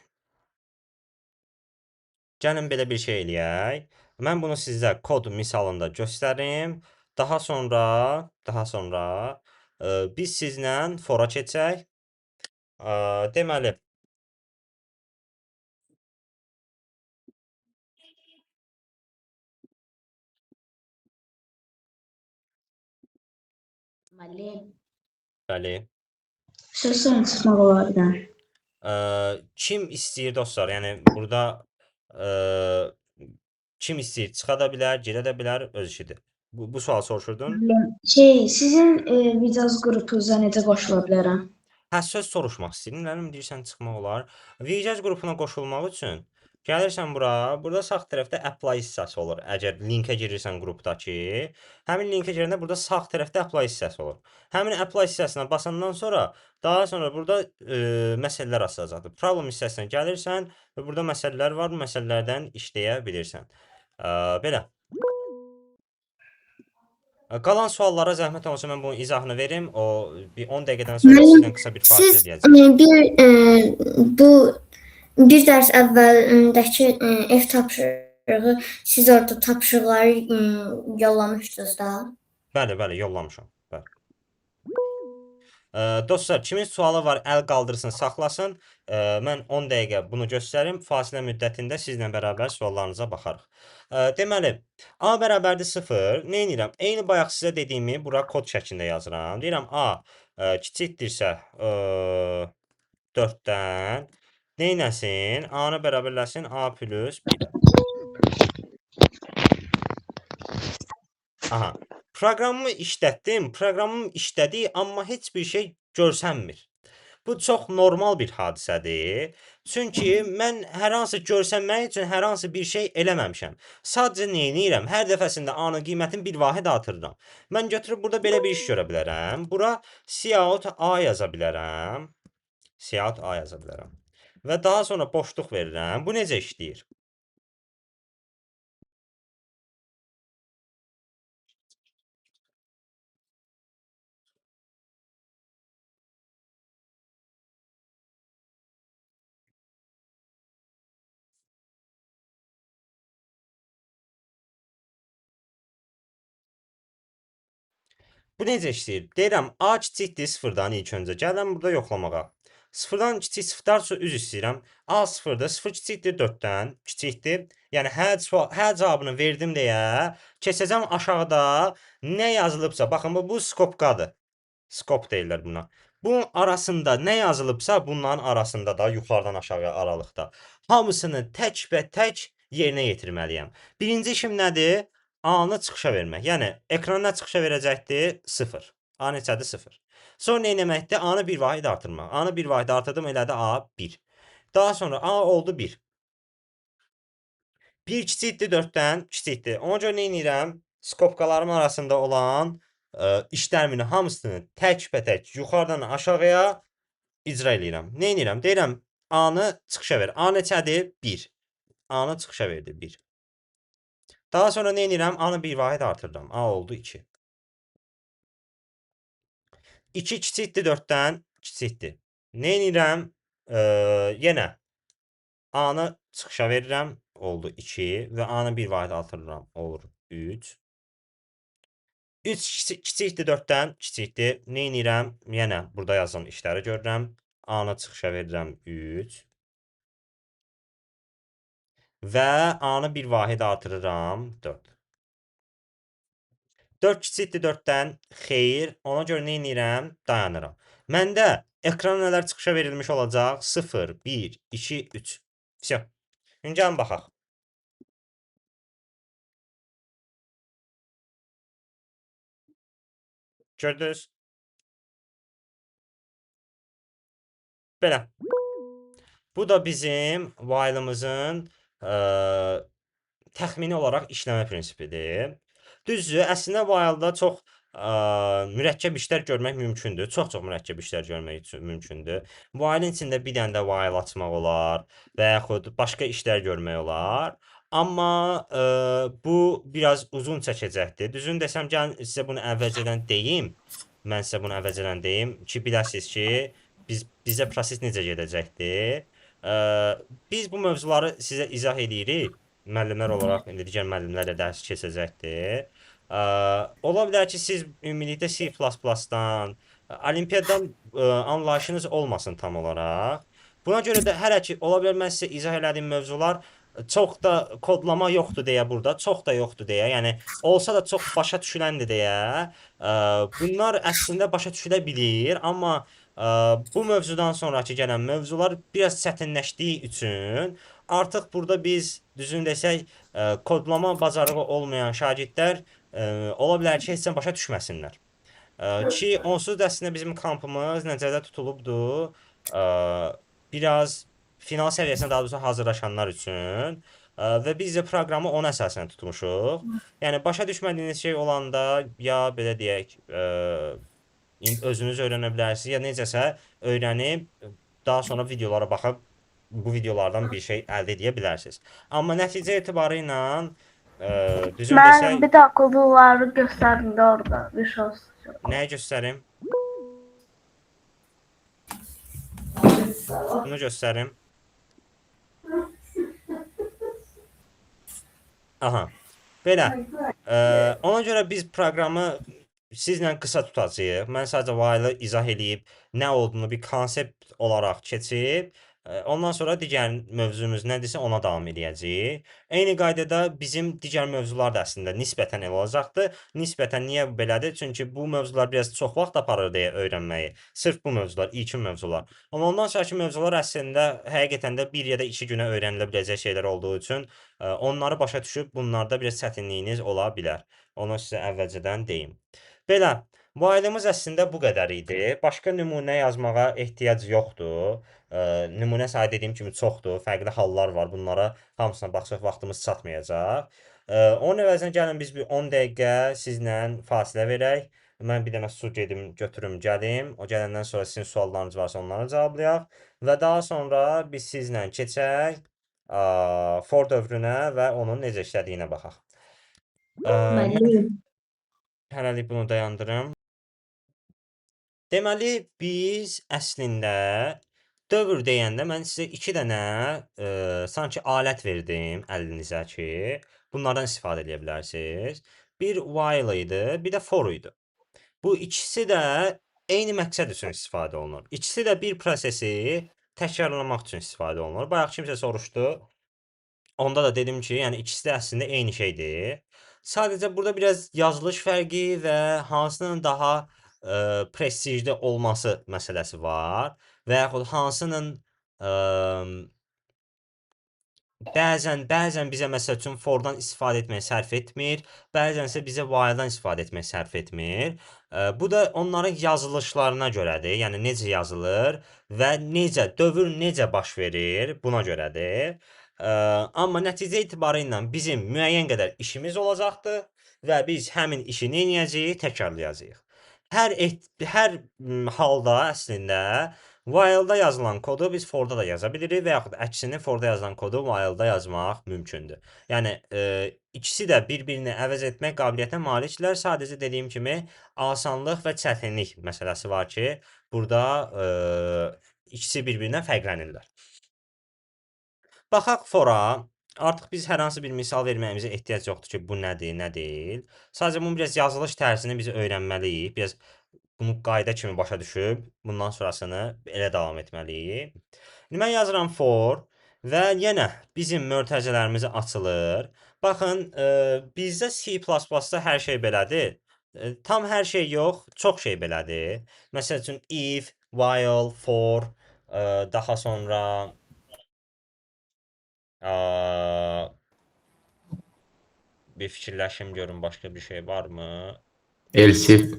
belə bir şey eləyək. Mən bunu sizə kod misalında göstərim. Daha sonra biz sizlə fora keçək. Deməli, Müəllim, bəli. söz sonra çıxmaq olar bir dənə. Kim istəyir dostlar, yəni burada kim istəyir çıxa da bilər, girə də bilər, öz işidir. Bu sual soruşurdun? Müəllim, sizin Vicaz qrupunuza necə qoşula bilərəm? Hə, söz soruşmaq istəyirdim. Mənim deyirsən çıxmaq olar. Vicaz qrupuna qoşulmaq üçün gəlirsən bura. Burada sağ tərəfdə apply hissəsi olur. Əgər linkə girirsən qrupdakı, həmin linkə girəndə burada sağ tərəfdə apply hissəsi olur. Həmin apply hissəsinə basandan sonra daha sonra burada məsələlər açılacaqdır. Problem hissəsinə gəlirsən və burada məsələlər var. Bu məsələlərdən işləyə bilirsən. Belə. Qalan suallara zəhmət olmasa mən bunun izahını verim. O bir 10 dəqiqədən sonra sizdən qısa bir fasilə deyəcəm. Bir dərs əvvəlindəki ev tapşırığı siz orada tapşırıqları yollamışdınız da. Bəli, yollamışam. Bəli. Dostlar, kimin sualı var, əl qaldırsın, saxlasın. Mən 10 dəqiqə bunu göstərim. Fasilə müddətində sizlə bərabər suallarınıza baxarıq. Deməli, A bərabərdir 0. Nə edirəm? Eyni bayaq sizə dediyimi bura kod şəklində yazıram. Deyirəm A kiçikdirsə 4-dən nə eləsin? A-nı bərabərləsin A plus 1-ə. Aha. Proqramımı işlətdim. Proqramım işlədi, amma heç bir şey görsənmir. Bu çox normal bir hadisədir. Çünki mən hər hansı görsənmək üçün hər hansı bir şey eləməmişəm. Sadəcə nə edirəm? Hər dəfəsində A-nın qiymətini bir vahid artırıram. Mən götürüb burada belə bir iş görə bilərəm. Bura cout A yaza bilərəm. Cout A yaza bilərəm. Və daha sonra boşluq verirəm. Bu necə işləyir? Bu necə işləyir? Deyirəm, A kiçikdir 0-dan ilk öncə. Gəlirəm burada yoxlamağa. 0-dan kiçik sıfırdarsa üz istəyirəm. A 0-dır, 0 kiçikdir 4-dən, kiçikdir. Yəni, hə cavabını verdim deyə keçəcəm aşağıda nə yazılıbsa. Baxın, bu skopkadır. Skop deyirlər buna. Bunun arasında nə yazılıbsa, bunların arasında da yuxarıdan aşağıya aralıqda. Hamısını tək və tək yerinə yetirməliyəm. Birinci işim nədir? A-nı çıxışa vermək. Yəni ekrana çıxışa verəcəkdir 0. A neçədir? 0. Sonra nə etməkdir? A-nı bir vahid artırmaq. A-nı bir vahid artırdım, elədi A 1. Daha sonra A oldu 1. 1 kiçikdir 4-dən kiçikdir. Ona görə nə edirəm? Skopkalarım arasında olan iş tərmini hamısını tək-bətək yuxarıdan aşağıya icra edirəm. Nə edirəm? Deyirəm A-nı çıxışa ver. A neçədir? 1. A-nı çıxışa verdi 1. Daha sonra nə edirəm? A-nı bir vahid artırıram. A oldu 2. 2 kiçikdir 4-dən kiçikdir. Nə edirəm? Yenə A-nı çıxışa verirəm. Oldu 2 və A-nı bir vahid artırıram. Olur 3. 3 kiçikdir 4-dən kiçikdir. Nə edirəm? Yenə burada yazılan işləri görürəm. A-nı çıxışa verirəm 3. Və A-nı bir vahid artırıram 4. 4 kiçikdir 4-dən xeyir. Ona görə nə edirəm? Dayanıram. Məndə ekrana nələr çıxışa verilmiş olacaq? 0, 1, 2, 3. Всё. İndi gəlin baxaq. Gördünüz? Belə. Bu da bizim while'ımızın təxmini olaraq işləmə prinsipidir. Düzdür, əslində while'da çox mürəkkəb işlər görmək mümkündür. Çox-çox mürəkkəb işlər görmək mümkündür. While'ın içində bir dənə də while açmaq olar və yaxud başqa işlər görmək olar. Amma bu biraz uzun çəkəcəkdir. Düzünü desəm, gəlin sizə bunu əvvəlcədən deyim. Mən sizə bunu əvvəlcədən deyim ki, biləsiniz ki, bizə proses necə gedəcəkdir. Biz bu mövzuları sizə izah edirik. Müəllimlər olaraq indi digər müəllimlərlə dərs keçəcəkdir. Ola bilər ki, siz ümumilikdə C++-dan, olimpiyatdan anlayışınız olmasın tam olaraq. Buna görə də hələ ki, ola bilər mən sizə izah elədiyim mövzular çox da kodlama yoxdur deyə burada, çox da yoxdur deyə, yəni olsa da çox başa düşüləndir deyə. Bunlar əslində başa düşülə bilir, amma bu mövzudan sonraki gələn mövzular biraz çətinləşdiyi üçün artıq burada biz düzünü desək kodlama bacarığı olmayan şagirdlər ola bilər ki, heç başa düşməsinlər. Ki onsuz da əslində bizim kampımız nəzərdə tutulubdur. Biraz final səviyyəsinə daha doğrusu hazırlaşanlar üçün və biz də proqramı ona əsasən tutmuşuq. Yəni başa düşmədiyiniz şey olanda ya belə deyək, özünüz öyrənə bilərsiniz ya necəsə öyrənib daha sonra videolara baxıb bu videolardan bir şey əldə edə bilərsiniz. Amma nəticə etibarı ilə düzün desək, Bir də kodları göstərin də orada bir şey olsun. nəyi göstərim? Bunu göstərim. Aha. Belə. Ona görə biz proqramı sizlə qısa tutacağıq. Mən sadəcə while'ı izah eləyib, nə olduğunu bir konsept olaraq keçib, ondan sonra digər mövzumuz nədirsə ona davam edəcəyik. Eyni qaydada bizim digər mövzular da əslində nisbətən elə olacaqdır. Nisbətən niyə belədir? Çünki bu mövzular biraz çox vaxt aparır deyə öyrənməyi. Sırf bu mövzular, ilkin mövzular. Amma ondan sonraki mövzular əslində həqiqətən də 1 ya da 2 günə öyrənilə biləcək şeylər olduğu üçün onları başa düşüb bunlarda biraz çətinliyiniz ola bilər. Onu sizə əvvəlcədən deyim. Belə, while'ımız əslində bu qədər idi. Başqa nümunə yazmağa ehtiyac yoxdur. Nümunə sayı dediyim kimi çoxdur. Fərqli hallar var. Bunlara hamısına baxsaq vaxtımız çatmayacaq. Onun əvəzinə gəlin biz bir 10 dəqiqə sizlə fasilə verək. Mən bir dənə su gedim, götürüm, gəlim. O gələndən sonra sizin suallarınız varsa onları cavablayaq. Və daha sonra biz sizlə keçək for dövrünə və onun necə işlədiyinə baxaq. Hələlik bunu dayandırım. Deməli, biz əslində dövr deyəndə mən sizə 2 dənə sanki alət verdim əlinizə ki, bunlardan istifadə edə bilərsiniz. Bir while idi, bir də for idi. Bu ikisi də eyni məqsəd üçün istifadə olunur. İkisi də bir prosesi təkrarlamaq üçün istifadə olunur. Bayaq kimsə soruşdu. Onda da dedim ki, yəni ikisi də əslində eyni şeydir. Sadəcə burada biraz yazılış fərqi və hansının daha prestijli olması məsələsi var və yaxud hansının Bəzən bizə məsəl üçün for-dan istifadə etməyə sərf etmir, bəzənsə bizə while-dan istifadə etməyə sərf etmir. Bu da onların yazılışlarına görədir. Yəni necə yazılır və dövr necə baş verir, buna görədir. Amma nəticə etibarı ilə bizim müəyyən qədər işimiz olacaqdır və biz həmin işi nə edəcəyik? Təkrarlayacağıq. Hər halda əslində while-da yazılan kodu biz for-da da yaza bilirik və yaxud əksini for-da yazılan kodu while-da yazmaq mümkündür. Yəni ikisi də bir-birini əvəz etmək qabiliyyətinə malikdirlər. Sadəcə dediyim kimi asanlıq və çətinlik məsələsi var ki, burada ikisi bir-birindən fərqlənirlər. Baxaq for-a. Artıq biz hər hansı bir misal verməyimizə ehtiyac yoxdur ki, bu nədir, nə deyil. Sadəcə bunun biraz yazılış tərzini biz öyrənməliyik. Biraz bunu qayda kimi başa düşüb, bundan sonrasını elə davam etməliyik. İndi mən yazıram for və yenə bizim mötərizələrimiz açılır. Baxın, bizdə C++-da hər şey belədir. Tam hər şey yox, çox şey belədir. Məsəl üçün if, while, for, daha sonra bir fikirləşim görüm başqa bir şey varmı? Else if.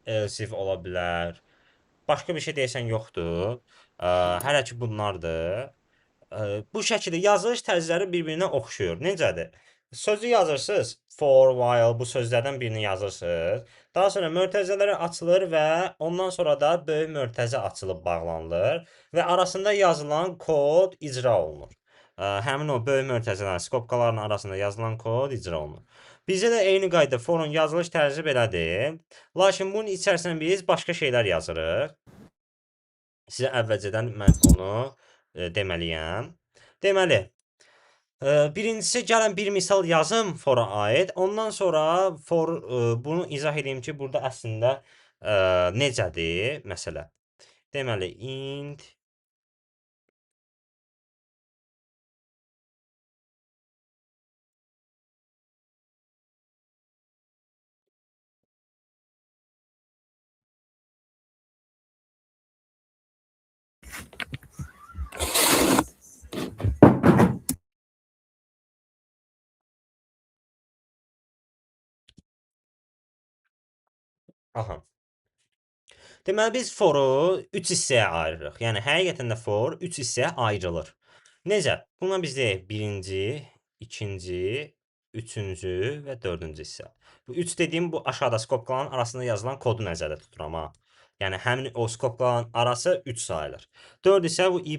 Else if ola bilər. Başqa bir şey deyəsən yoxdur. Hələ ki bunlardır. Bu şəkildə yazılış tərzləri bir-birinə oxşuyur. Necədir? Sözü yazırsınız. For, while bu sözlərdən birini yazırsınız. Daha sonra mötərizələri açılır və ondan sonra da böyük mötərizə açılıb bağlanılır və arasında yazılan kod icra olunur. Həmin o böyük mötərizələrin skobkaların arasında yazılan kod icra olunur. Bizdə də eyni qayda forun yazılış tərzi belədir. Lakin bunun içərisinə biz başqa şeylər yazırıq. Sizə əvvəlcədən mən onu deməliyəm. Deməli, birincisi gəlin bir misal yazım for-a aid. Ondan sonra bunu izah edeyim ki, burada əslində necədir məsələ. Deməli, int Aha. Deməli, biz for-u 3 hissəyə ayırırıq. Yəni, həqiqətən də for 3 hissəyə ayrılır. Necə? Buna biz deyək, birinci, ikinci, üçüncü və dördüncü hissə. Bu 3 dediyim, bu aşağıda skobkaların arasında yazılan kodu nəzərdə tuturam, ha. Yəni, həmin o skobkaların arası 3 sayılır. 4 isə bu i++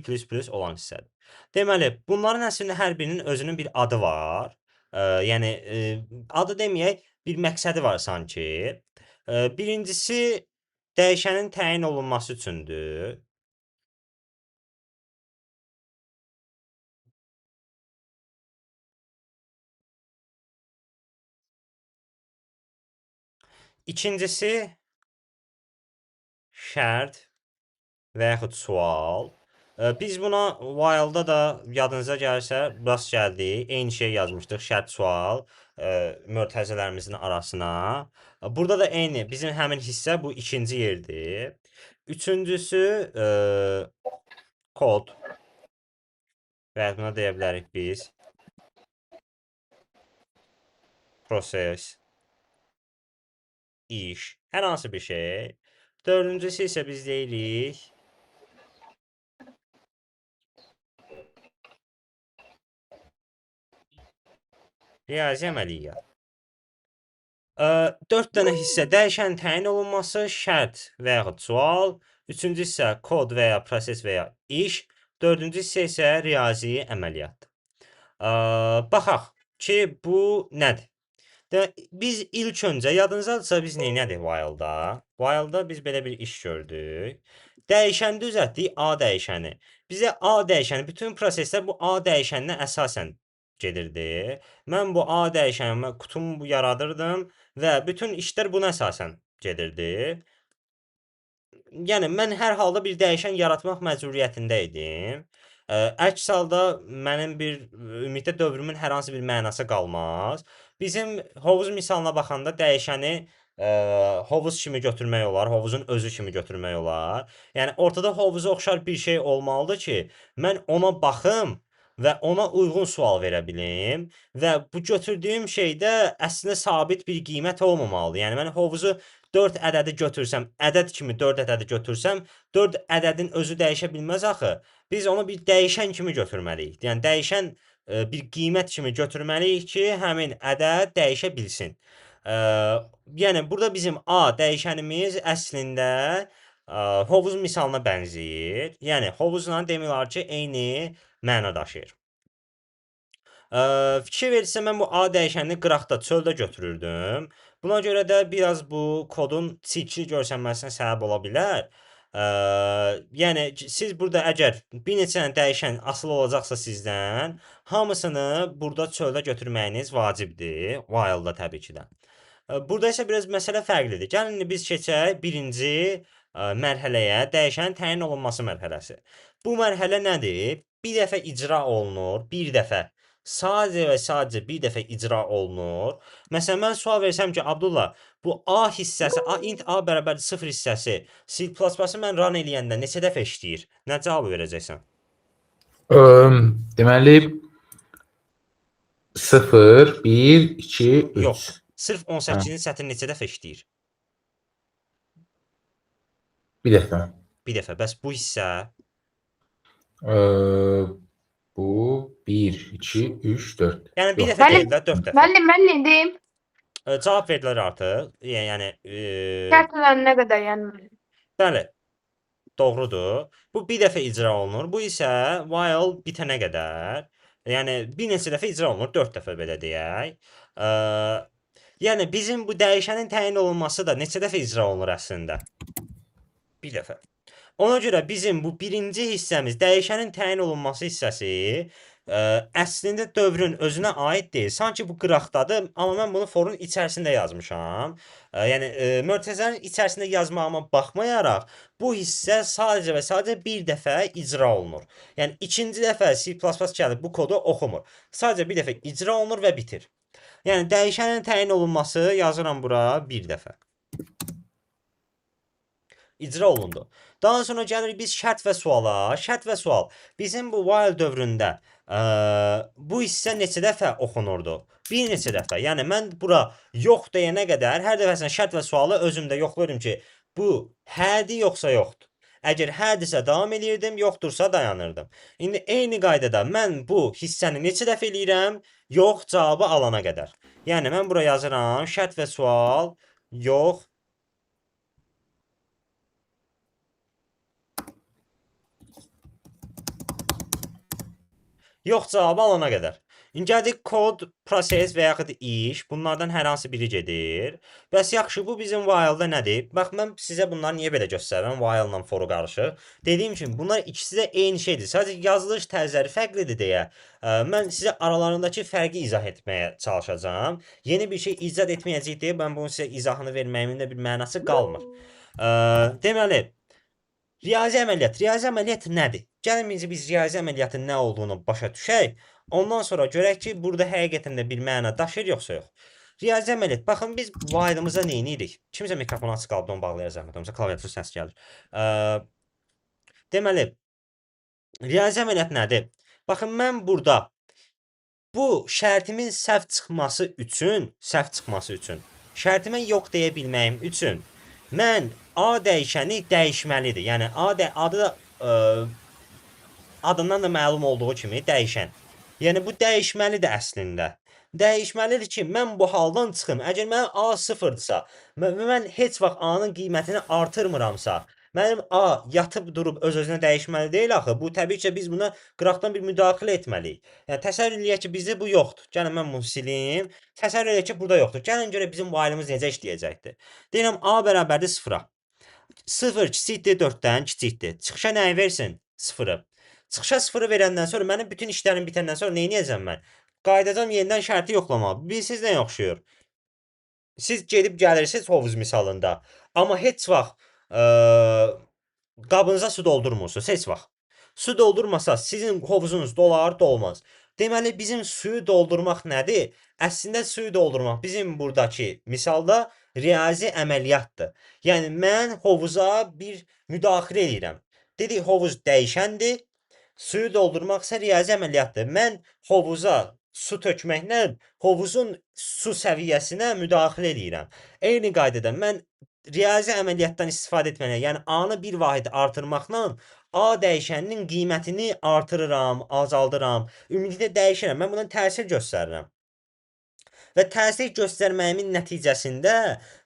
olan hissədir. Deməli, bunların əslində hər birinin özünün bir adı var. Yəni, adı deməyək, bir məqsədi var sanki. Birincisi, dəyişənin təyin olunması üçündür. İkincisi, şərt və yaxud sual. Biz buna while-da da yadınıza gəlirsə rast gəldik. Eyni şey yazmışdıq, şərt sual mötərizələrimizin arasına. Burada da eyni, bizim həmin hissə bu ikinci yerdir. Üçüncüsü kod. Və buna deyə bilərik biz proses, iş, hər hansı bir şey. Dördüncüsü isə biz deyirik riyazi əməliyyat. 4 dənə hissə dəyişən təyin olunması, şərt və yaxud sual. Üçüncü hissə kod və ya proses və ya iş. Dördüncü hissə isə riyazi əməliyyat. Baxaq ki, bu nədir? Biz ilk öncə, yadınızdadırsa biz neynədik while-da? While-da biz belə bir iş gördük. Dəyişəni düzəltdik, A dəyişəni. Bizə A dəyişəni, bütün proseslər bu A dəyişəninə əsasən gedirdi. Mən bu A dəyişənimə kutumu yaradırdım və bütün işlər buna əsasən gedirdi. Yəni, mən hər halda bir dəyişən yaratmaq məcburiyyətində idim. Əks halda mənim ümumiyyətlə dövrümün hər hansı bir mənası qalmaz. Bizim hovuz misalına baxanda dəyişəni hovuz kimi götürmək olar, hovuzun özü kimi götürmək olar. Yəni, ortada hovuza oxşar bir şey olmalıdır ki, mən ona baxım, və ona uyğun sual verə bilim və bu götürdüyüm şeydə əslində sabit bir qiymət olmamalıdır. Yəni mən hovuzu 4 ədədi götürsəm, ədəd kimi 4 ədədi götürsəm, 4 ədədin özü dəyişə bilməz axı. Biz onu bir dəyişən kimi götürməliyik. Yəni dəyişən bir qiymət kimi götürməliyik ki, həmin ədəd dəyişə bilsin. Yəni burada bizim A dəyişənimiz əslində hovuz misalına bənzəyir. Yəni hovuzla demək olar ki, eyni məna daşıyır. Fikir verirsə mən bu A dəyişənini qıraqda, çöldə götürürdüm. Buna görə də biraz bu kodun çirkli görsənməsinə səbəb ola bilər. Yəni siz burada əgər bir neçə dənə dəyişən asılı olacaqsa sizdən, hamısını burada çöldə götürməyiniz vacibdir. While-da təbii ki də. Burada isə biraz məsələ fərqlidir. Gəlin indi biz keçək birinci mərhələyə, dəyişənin təyin olunması mərhələsi. Bu mərhələ nədir? Bir dəfə icra olunur, bir dəfə. Sadəcə və sadəcə bir dəfə icra olunur. Məsələn, mən sual versəm ki, Abdullah, bu A hissəsi, int A bərabər 0 hissəsi C++-ı mən run eləyəndə neçə dəfə işləyir? Nə cavabı verəcəksən? Deməli 0, 1, 2, 3. Yox. Sırf 18-ci sətr neçə dəfə işləyir? Bir dəfə. Bir dəfə. Bəs bu hissə? Bu 1, 2, 3, 4. Yəni bir Yox. dəfə deyil də, 4 dəfə. Müəllim, mən nə deyim? Cavab verdilər artıq. Yəni Şərtlər nə qədər yəni? bəli. Doğrudur. Bu bir dəfə icra olunur. Bu isə while bitənə qədər. Yəni bir neçə dəfə icra olunur. 4 dəfə belə deyək. Yəni bizim bu dəyişənin təyin olunması da neçə dəfə icra olunur əslində? Bir dəfə. Ona görə bizim bu birinci hissəmiz, dəyişənin təyin olunması hissəsi əslində dövrün özünə aid deyil. Sanki bu qıraqdadır, amma mən bunu forun içərisində yazmışam. Yəni mötərizənin içərisində yazmağıma baxmayaraq, bu hissə sadəcə və sadəcə bir dəfə icra olunur. Yəni ikinci dəfə C++ gəlib bu kodu oxumur. Sadəcə bir dəfə icra olunur və bitir. Yəni dəyişənin təyin olunması yazıram bura bir dəfə. İcra olundu. Daha sonra gəlirik biz şərt və suala. Şərt və sual. Bizim bu while dövründə bu hissə neçə dəfə oxunurdu? Bir neçə dəfə. Yəni mən bura yox deyənə qədər hər dəfəsində şərt və sualı özümdə yoxlayıram ki, bu hədir yoxsa yoxdur. Əgər hədirsə davam edirdim, yoxdursa dayanırdım. İndi eyni qaydada mən bu hissəni neçə dəfə eləyirəm? Yox cavabı alana qədər. Yəni mən bura yazıram şərt və sual yox. Yox cavabı alana qədər. İndi gəldik kod, proses və yaxud iş. Bunlardan hər hansı biri gedir. Bəs yaxşı, bu bizim while-da nədir? Bax, mən sizə bunları niyə belə göstərirəm? While-la foru qarışıq. Dediyim kimi, bunlar ikisi də eyni şeydir. Sadəcə yazılış tərzləri fərqlidir deyə. Mən sizə aralarındakı fərqi izah etməyə çalışacağam. Yeni bir şey icad etməyəcək deyə mən bunun sizə izahını verməyimin də bir mənası qalmır. Deməli, riyazi əməliyyat nədir? Gəlin biz riyazi əməliyyatın nə olduğunu başa düşək. Ondan sonra görək ki, burada həqiqətən də bir məna daşıyır yoxsa yox. Riyazi əməliyyat. Baxın, biz while-ımıza nə edirik? Kimsə mikrofonu açıq qaldı, onu bağlayar zəhmət olmasa, klaviatur səs gəlir. Deməli, riyazi əməliyyat nədir? Baxın, mən burada bu şərtimin səhv çıxması üçün, şərtimə yox deyə bilməyim üçün mən A dəyişəni dəyişməlidir. Yəni adı da adından da məlum olduğu kimi dəyişən. Yəni bu dəyişməlidir əslində. Dəyişməlidir ki, mən bu haldan çıxım. Əgər mənim A 0-dırsa, mən heç vaxt A-nın qiymətini artırmıramsa, mənim A yatıb durub öz-özünə dəyişməli deyil axı. Bu təbii ki, biz buna qıraqdan bir müdaxilə etməliyik. Yəni təsəvvür eləyək ki, bizdə bu yoxdur. Gəlin mən bunu silim. Təsəvvür eləyək ki, burada yoxdur. Gəlin görə bizim while-ımız necə işləyəcəkdir. Deyirəm A bərabərdir 0-a. 0 kiçikdir 4-dən kiçikdir. Çıxışa nəyi versin? 0-ı. Çıxışa 0-ı verəndən sonra mənim bütün işlərim bitəndən sonra nə edəcəm mən? Qayıdacam yenidən şərti yoxlamağa. Bilirsiniz nəyə oxşuyur? Siz gedib gəlirsiniz hovuz misalında. Amma heç vaxt qabınıza su doldurmursunuz. Heç vaxt. Su doldurmasa sizin hovuzunuz dolar, dolmaz. Deməli bizim suyu doldurmaq nədir? Əslində suyu doldurmaq bizim buradakı misalda riyazi əməliyyatdır. Yəni mən hovuza bir müdaxilə edirəm. Dedik hovuz dəyişəndir. Suyu doldurmaq isə riyazi əməliyyatdır. Mən hovuza su tökməklə hovuzun su səviyyəsinə müdaxilə edirəm. Eyni qaydada mən riyazi əməliyyatdan istifadə etməklə, yəni A-nı bir vahid artırmaqla A dəyişəninin qiymətini artırıram, azaldıram. Ümumilikdə dəyişirəm. Mən buna təsir göstərirəm. Və təsir göstərməyimin nəticəsində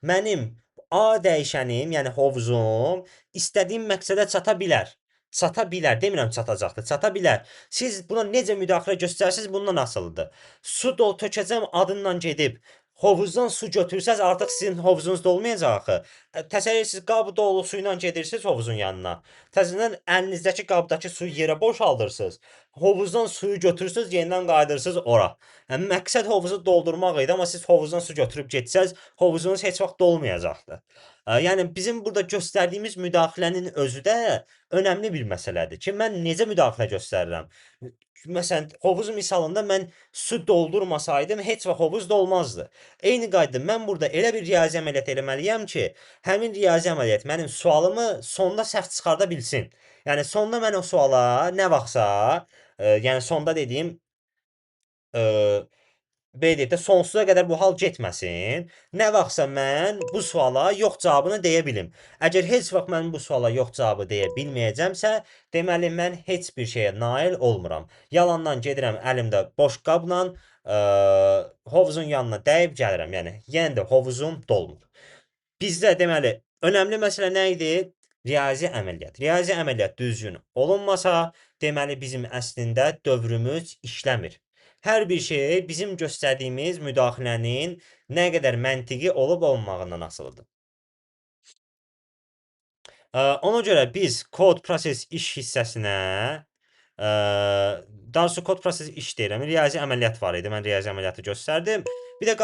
mənim A dəyişənim, yəni hovuzum istədiyim məqsədə çata bilər. Çata bilər, demirəm çatacaqdır, çata bilər. Siz buna necə müdaxilə göstərsiniz, bundan asılıdır. Su tökəcəm adından gedib hovuzdan su götürsəz artıq sizin hovuzunuz dolmayacaq axı. Təsəvvür edirsiniz, qabı dolu su ilə gedirsiniz hovuzun yanına. Təzədən əlinizdəki qabdakı suyu yerə boşaldırsınız. Hovuzdan suyu götürürsüz, yenidən qayıdırsınız ora. Yəni məqsəd hovuzu doldurmaq idi, amma siz hovuzdan su götürüb getsəz, hovuzunuz heç vaxt dolmayacaqdır. Yəni bizim burada göstərdiyimiz müdaxilənin özü də önəmli bir məsələdir ki, mən necə müdaxilə göstərirəm? Məsələn, hovuz misalında mən su doldurmasaydım heç vaxt hovuz dolmazdı. Eyni qaydada mən burada elə bir riyazi əməliyyat eləməliyəm ki, həmin riyazi əməliyyat mənim sualımı sonda səhv çıxarda bilsin. Yəni sonda mən o suala nə vaxtsa, yəni sonda dediyim belə deyək də sonsuza qədər bu hal getməsin. Nə vaxtsa mən bu suala yox cavabını deyə bilim. Əgər heç vaxt mən bu suala yox cavabı deyə bilməyəcəmsə, deməli mən heç bir şeyə nail olmuram. Yalandan gedirəm əlimdə boş qabla hovuzun yanına dəyib gəlirəm. Yəni yenə də hovuzum dolmur. Bizdə deməli önəmli məsələ nə idi? Riyazi əməliyyat. Riyazi əməliyyat düzgün olunmasa, deməli bizim əslində dövrümüz işləmir. Hər bir şey bizim göstərdiyimiz müdaxilənin nə qədər məntiqi olub-olmamağından asılıdır. Ona görə biz kod proses iş hissəsinə, daha doğrusu kod proses iş deyirəm, riyazi əməliyyat var idi, mən riyazi əməliyyatı göstərdim. Bir də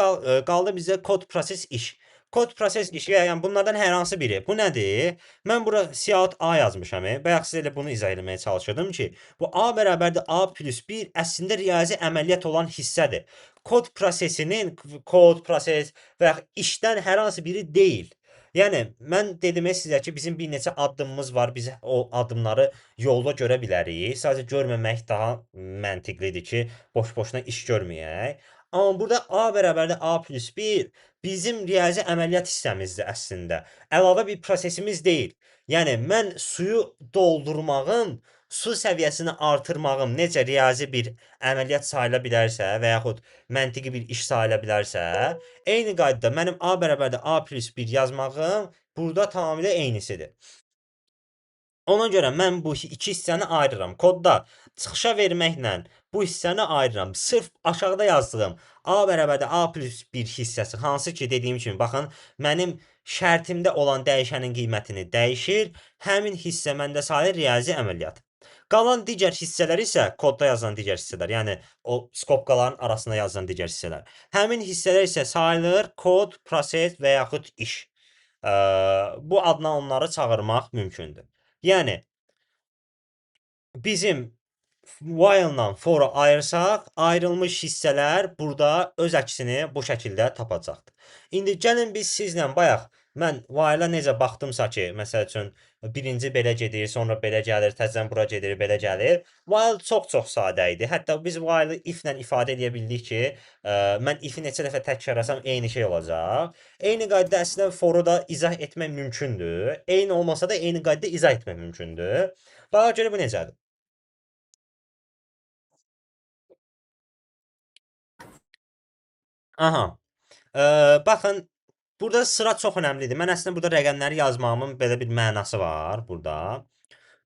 qaldı bizə kod proses iş. Kod proses işi, yəni bunlardan hər hansı biri. Bu nədir? Mən bura siyahut A yazmışam. Bayaq sizə elə bunu izah etməyə çalışırdım ki, bu A bərabərdir A plus 1 əslində riyazi əməliyyat olan hissədir. Kod prosesinin, kod proses və yaxud işdən hər hansı biri deyil. Yəni, mən dedim sizə ki, bizim bir neçə addımımız var, biz o addımları yolda görə bilərik. Sadəcə görməmək daha məntiqlidir ki, boş-boşuna iş görməyək. Amma burada A bərabərdir A plus 1 bizim riyazi əməliyyat hissəmizdir əslində. Əlavə bir prosesimiz deyil. Yəni, mən suyu doldurmağım, su səviyyəsini artırmağım necə riyazi bir əməliyyat sayıla bilərsə və yaxud məntiqi bir iş sayıla bilərsə, eyni qaydada mənim A bərabərdir A plus 1 yazmağım burada tamamilə eynisidir. Ona görə mən bu iki hissəni ayırıram. Kodda çıxışa verməklə bu hissəni ayırıram. Sırf aşağıda yazdığım A bərabərdir A plus 1 hissəsi, hansı ki dediyim kimi, baxın, mənim şərtimdə olan dəyişənin qiymətini dəyişir, həmin hissə məndə sayılır riyazi əməliyyat. Qalan digər hissələr isə, kodda yazılan digər hissələr, yəni o skopkaların arasında yazılan digər hissələr. Həmin hissələr isə sayılır kod, proses və yaxud iş. Bu adla onları çağırmaq mümkündür. Yəni, bizim while-la for-u ayırsaq, ayrılmış hissələr burada öz əksini bu şəkildə tapacaqdır. İndi gəlin biz sizlə bayaq, mən while-a necə baxdımsa ki, məsəl üçün, birinci belə gedir, sonra belə gəlir, təzədən bura gedir, belə gəlir. While çox-çox sadə idi. Hətta biz while-ı if-lə ifadə edə bildik ki, mən if-i neçə dəfə təkrarlasam eyni şey olacaq. Eyni qaydada əslində for-u da izah etmək mümkündür. Eyni olmasa da eyni qaydada izah etmək mümkündür. Baxa görə bu necədir? Aha. Baxın, burada sıra çox önəmlidir. Mən əslində burada rəqəmləri yazmağımın belə bir mənası var burada.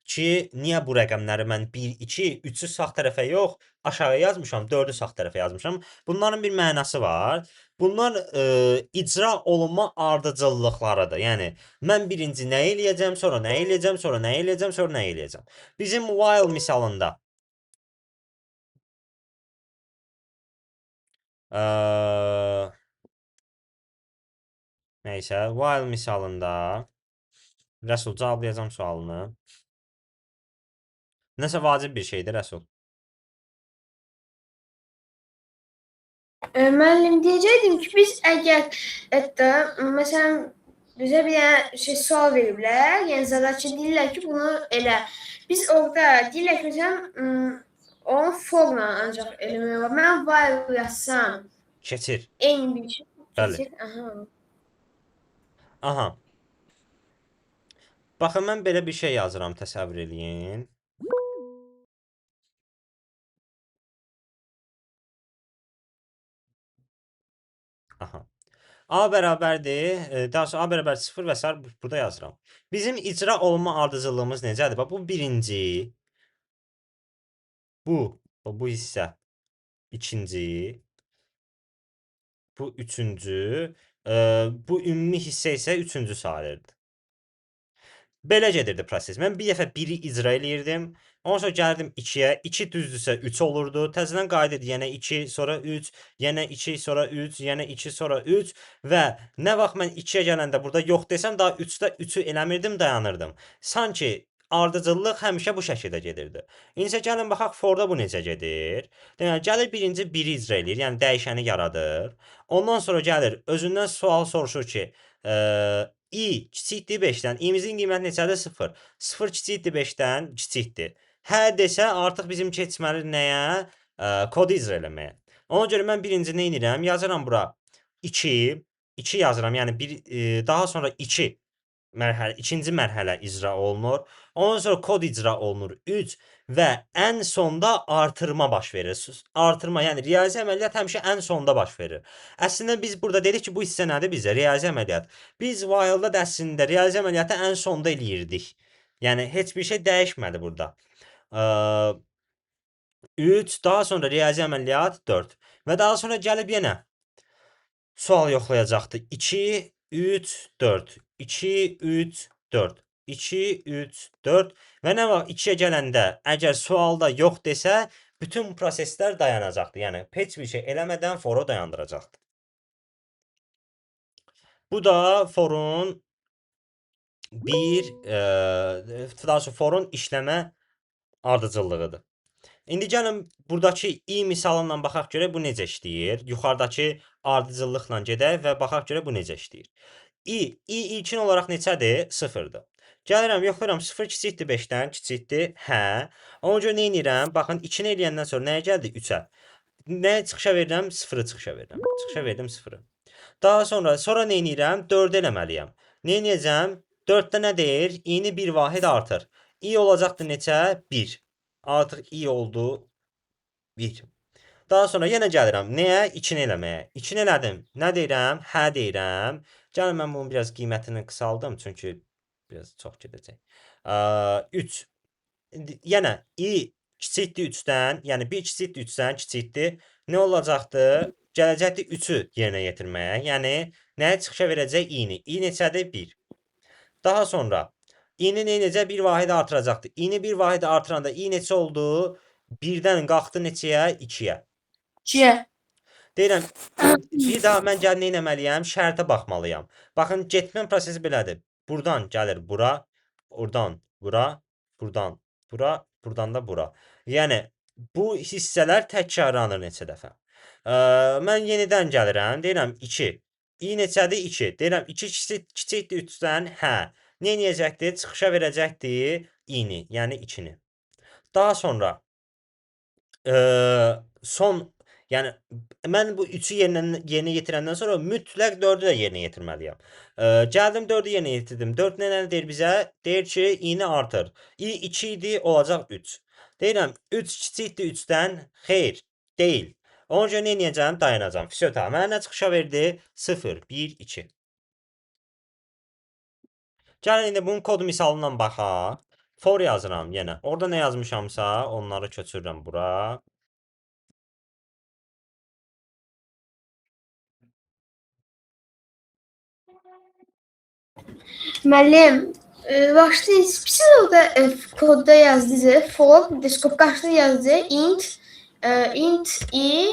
Ki, niyə bu rəqəmləri mən 1, 2, 3-ü sağ tərəfə yox, aşağıya yazmışam, 4-ü sağ tərəfə yazmışam. Bunların bir mənası var. Bunlar icra olunma ardıcıllıqlarıdır. Yəni, mən birinci nə eləyəcəm, sonra nə eləyəcəm, sonra nə eləyəcəm, sonra nə eləyəcəm. Bizim while misalında nəysə, while misalında Rəsul cavablayacam sualını. Nəsə vacib bir şeydir, Rəsul. Müəllim, deyəcəkdim ki, biz əgər hətta məsələn bizə bir dənə sual veriblər, yəni zadakı deyirlər ki, bunu elə Biz orada diləşəcəm, onu formla ancaq eləmək olar. Mən while yazsam, Keçir. eyni bir şey Bəli. keçir. Aha. Aha. Baxın, mən belə bir şey yazıram, təsəvvür eləyin. Aha. A bərabərdir, daha sonra A bərabər 0 və s. burada yazıram. Bizim icra olunma ardıcıllığımız necədir? Bax, bu birinci. Bu hissə ikinci. Bu üçüncü. Bu ümumi hissə isə üçüncü sayılırdı. Belə gedirdi proses. Mən bir dəfə 1-i icra eləyirdim. Ondan sonra gəlirdim 2-yə. 2 düzdürsə 3 olurdu. Təzədən qayıdırdı. Yenə 2, sonra 3, yenə 2, sonra 3, yenə 2, sonra 3 və nə vaxt mən 2-yə gələndə burada yox desəm, daha 3-də 3-ü eləmirdim, dayanırdım. Sanki ardıcıllıq həmişə bu şəkildə gedirdi. İndi gəlin baxaq forda bu necə gedir. Deməli, gəlir birinci 1-i icra eləyir, yəni dəyişəni yaradır. Ondan sonra gəlir, özündən sual soruşur ki, i kiçikdir 5-dən. İ'mizin qiyməti neçədir? 0. 0 kiçikdir 5-dən, kiçikdir. Hə desə, artıq bizim keçməli nəyə? Kodu icra eləməyə. Ona görə mən birinci nə edirəm? Yazıram bura 2 yazıram. Yəni daha sonra 2-ci mərhələ icra olunur. Ondan sonra kod icra olunur 3 və ən sonda artırma baş verir. Artırma, yəni riyazi əməliyyat həmişə ən sonda baş verir. Əslində biz burada dedik ki, bu hissə nədir bizə? Riyazi əməliyyat. Biz while-da da əslində riyazi əməliyyatı ən sonda eləyirdik. Yəni heç bir şey dəyişmədi burada. 3, daha sonra riyazi əməliyyat 4 və daha sonra gəlib yenə sual yoxlayacaqdı. 2, 3, 4. 2, 3, 4. 2, 3, 4 və nə vaxt 2-yə gələndə əgər sualda yox desə, bütün proseslər dayanacaqdı. Yəni heç bir şey eləmədən foru dayandıracaqdı. Bu da forun forun işləmə ardıcıllığıdır. İndi gəlin buradakı i misalından baxaq görək bu necə işləyir. Yuxarıdakı ardıcıllıqla gedək və baxaq görək bu necə işləyir. i ilkin olaraq neçədir? 0-dır. Gəlirəm, yoxlayıram 0 kiçikdir 5-dən, kiçikdir. Hə. Ona görə nə edirəm? Baxın 2-ni eləyəndən sonra nəyə gəldi? 3-ə. Nəyə çıxışa verirəm? 0-ı çıxışa verirəm. Çıxışa verdim 0-ı. Daha sonra nə edirəm? 4-ü eləməliyəm. Nə edəcəm? 4-də nə deyir? i-ni bir vahid artır. i olacaqdır neçə? 1. Artıq i oldu 1. Daha sonra yenə gəlirəm. Nəyə? 2-ni eləməyə. 2-ni elədim. Nə deyirəm? Hə deyirəm. Gəlin mən bunun biraz qiymətini qısaldım. Çünki biraz çox gedəcək. 3. Yenə i kiçikdir 3-dən. Yəni 1 kiçikdir 3-dən kiçikdir. Nə olacaqdır? Gələcəkdir 3-ü yerinə yetirməyə. Yəni nəyə çıxışa verəcək i-ni? i neçədir? 1. Daha sonra i-ni necə bir vahid artıracaqdır. i-ni bir vahid artıranda i neçə oldu? 1-dən qalxdı neçəyə? 2-yə. 2-yə. Deyirəm, bir daha mən gəl nə etməliyəm? Şərtə baxmalıyam. Baxın, getmə prosesi belədir. Buradan gəlir bura, oradan bura, buradan bura, buradan da bura. Yəni, bu hissələr təkrarlanır neçə dəfə. Mən yenidən gəlirəm, deyirəm 2. i neçədir? 2. Deyirəm, 2 kiçikdir 3-dən, hə. Nə edəcəkdir? Çıxışa verəcəkdir i-ni, yəni 2-ni. Daha sonra yəni mən bu 3-ü yerinə yetirəndən sonra mütləq 4-ü də yerinə yetirməliyəm. Gəldim 4-ü yerinə yetirdim. 4 nə deyir bizə? Deyir ki, i-ni artır. i 2 idi, olacaq 3. Deyirəm 3 kiçikdir 3-dən. Xeyr, deyil. Ona görə nə edəcəm? Dayanacam. Fisiota. Mənə nə çıxışa verdi? 0, 1, 2. Gəlin indi bunun kod misalından baxaq. For yazıram yenə. Orada nə yazmışamsa onları köçürürəm bura. Müəllim, başlayın. Siz orada kodda yazdınız. For, diskop qarşıda yazdı. Int i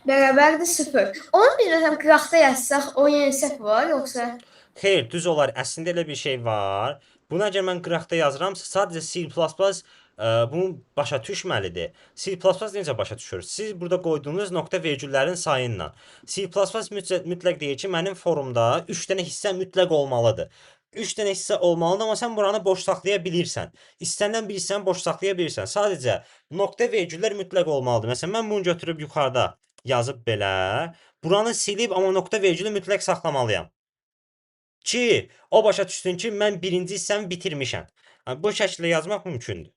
bərabərdir 0. Onu bir rəqəm qıraqda yazsaq, o yenə səhv var, yoxsa? Xeyr, düz olar. Əslində elə bir şey var. Bunu əgər mən qıraqda yazıramsa, sadəcə C++ bunu başa düşməlidir. C++ necə başa düşür? Siz burada qoyduğunuz nöqtə vergüllərin sayı ilə. C++ mütləq deyir ki, mənim forumda 3 dənə hissə mütləq olmalıdır. 3 dənə hissə olmalıdır, amma sən buranı boş saxlaya bilirsən. İstənilən bir hissəni boş saxlaya bilirsən. Sadəcə nöqtə vergüllər mütləq olmalıdır. Məsələn, mən bunu götürüb yuxarıda yazıb belə, buranı silib, amma nöqtə vergülü mütləq saxlamalıyam. Ki, o başa düşsün ki, mən birinci hissəmi bitirmişəm. Bu şəkildə yazmaq mümkündür.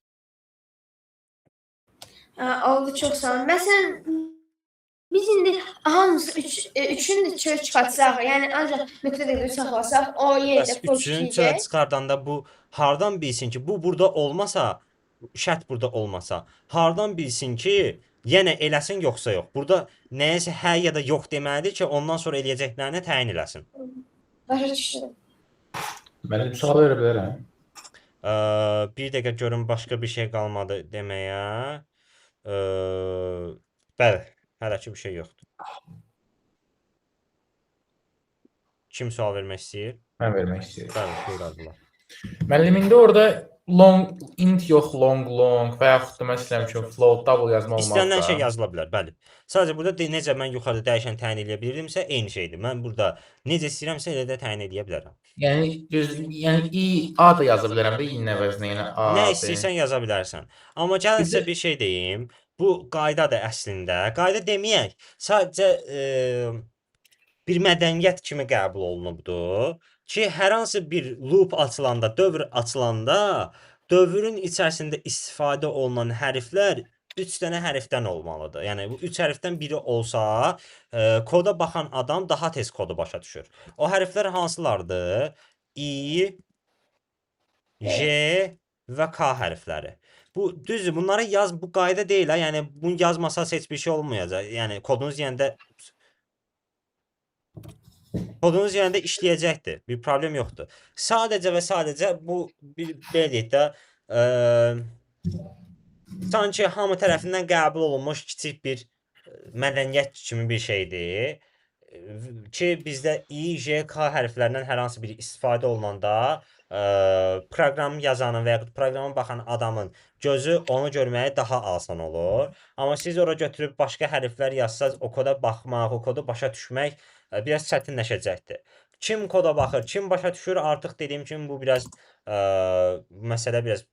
Oldu, çox sağ olun. Məsələn, biz indi hamısı üçün də çöl çıxartsaq, yəni ancaq nöqtə vergül saxlasaq, o yerdə Bəs üçün çölə çıxardanda bu hardan bilsin ki, bu burada olmasa, şərt burada olmasa, hardan bilsin ki, yenə eləsin yoxsa yox. Burada nəyəsə hə ya da yox deməlidir ki, ondan sonra eləyəcəklərini təyin eləsin. Başa düşdüm. Mən bir sual verə bilərəm. Bir dəqiqə görüm başqa bir şey qalmadı deməyə. Bəli, hələ ki bir şey yoxdur. Kim sual vermək istəyir? Mən vermək istəyirəm. Bəli, buyur Abdullah. Müəllim, indi orada int yox, long və yaxud da məsələn ki, float double yazma olmaz. İstənilən şey yazıla bilər, bəli. Sadəcə burada necə mən yuxarıda dəyişən təyin edə bilirdimsə, eyni şeydir. Mən burada necə istəyirəmsə elə də təyin edə bilərəm. Yəni A da yaza bilərəm də i-nin əvəzinə, yəni A. Nə istəyirsən yaza bilərsən. Amma gəlin sizə bir şey deyim. Bu qaydadır əslində. Qayda deməyək, sadəcə bir mədəniyyət kimi qəbul olunubdur ki, hər hansı bir loop açılanda, dövr açılanda, dövrün içərisində istifadə olunan hərflər 3 dənə hərfdən olmalıdır. Yəni bu 3 hərfdən biri olsa, koda baxan adam daha tez kodu başa düşür. O hərflər hansılardır? I, J və K hərfləri. Bu düzdür, bunları yaz, bu qayda deyil ha. Yəni bunu yazmasaz heç bir şey olmayacaq. Yəni kodunuz yerində işləyəcəkdir. Bir problem yoxdur. Sadəcə və sadəcə bu bir belə deyək də sanki hamı tərəfindən qəbul olunmuş kiçik bir mədəniyyət kimi bir şeydir. Ki bizdə I, J, K hərflərindən hər hansı bir istifadə olunanda proqram yazanın və yaxud proqrama baxan adamın gözü onu görməyi daha asan olur. Amma siz ora götürüb başqa hərflər yazsaz, o koda baxmaq, o kodu başa düşmək biraz çətinləşəcəkdir. Kim koda baxır, kim başa düşür, artıq dediyim kimi bu biraz məsələ biraz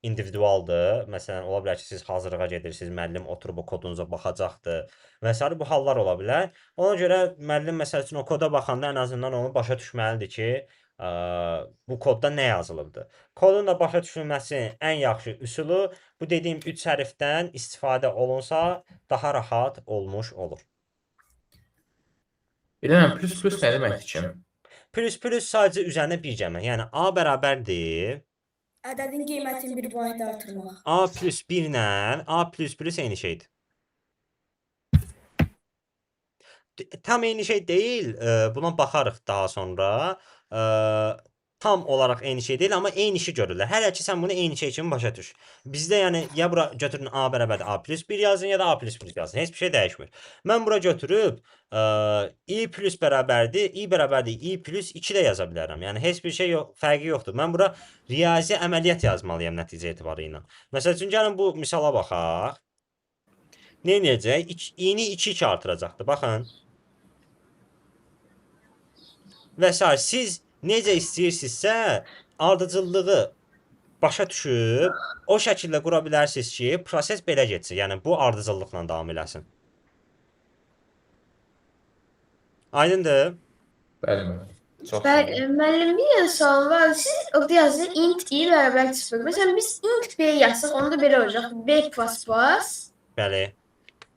individualdır. Məsələn, ola bilər ki, siz hazırlığa gedirsiniz, müəllim oturub o kodunuza baxacaqdır və s. bu hallar ola bilər. Ona görə müəllim məsəl üçün o koda baxanda ən azından onu başa düşməlidir ki, bu kodda nə yazılıbdır. Kodun da başa düşülməsinin ən yaxşı üsulu bu dediyim 3 hərfdən istifadə olunsa daha rahat olmuş olur. Bilirəm, plus nə deməkdir ki? Plus sadəcə üzərinə bir gəlmək. Yəni A bərabərdir. Ədədin qiymətini bir vahid artırmaq. A plus 1 ilə A plus eyni şeydir. Tam eyni şey deyil. Buna baxarıq daha sonra. Tam olaraq eyni şey deyil, amma eyni işi görürlər. Hələ ki sən bunu eyni şey kimi başa düş. Bizdə yəni ya bura götürün A bərabərdir A plus 1 yazın ya da A plus 1 yazın. Heç bir şey dəyişmir. Mən bura götürüb I plus bərabərdir, I bərabərdir, I plus 2 də yaza bilərəm. Yəni heç bir şey fərqi yoxdur. Mən bura riyazi əməliyyat yazmalıyam nəticə etibarı ilə. Məsəl üçün gəlin bu misala baxaq. Nə edəcək? I-ni 2 artıracaqdır. Baxın. Və s. Siz necə istəyirsinizsə, ardıcıllığı başa düşüb, o şəkildə qura bilərsiniz ki, proses belə getsin. Yəni, bu ardıcıllıqla davam eləsin. Aydındır? Bəli, çox Müəllim, bir yana sualım var. Siz orada yazın int i bərabər 0. Məsələn, biz int b yazsaq, onda belə olacaq. B plus plus. Bəli.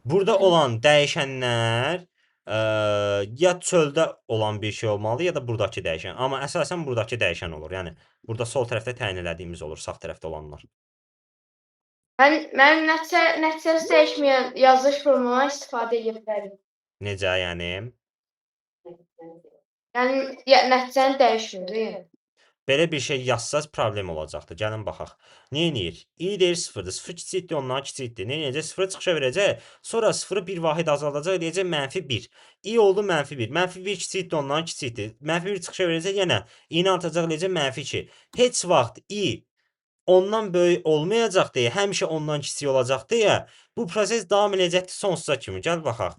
Burada olan dəyişənlər ya çöldə olan bir şey olmalı, ya da buradakı dəyişən. Amma əsasən buradakı dəyişən olur. Yəni, burada sol tərəfdə təyin elədiyimiz olur, sağ tərəfdə olanlar. Mənim nəticəsi dəyişməyən yazılış formalarından istifadə edə bilərim. Necə, yəni? Yəni, nəticəni dəyişmir. Belə bir şey yazsaz problem olacaqdır. Gəlin baxaq. Nə edir? I deyir 0-dır. 0 kiçikdir, ondan kiçikdir. Nə edəcək? 0-ı çıxışa verəcək. Sonra 0-ı bir vahid azaldacaq, deyəcək -1. I oldu -1. -1 kiçikdir, ondan kiçikdir. -1 çıxışa verəcək, yenə i-ni artacaq, deyəcək -2. Heç vaxt i ondan böyük olmayacaq deyə, həmişə ondan kiçik olacaq deyə, bu proses davam edəcəkdir sonsuza kimi. Gəl baxaq.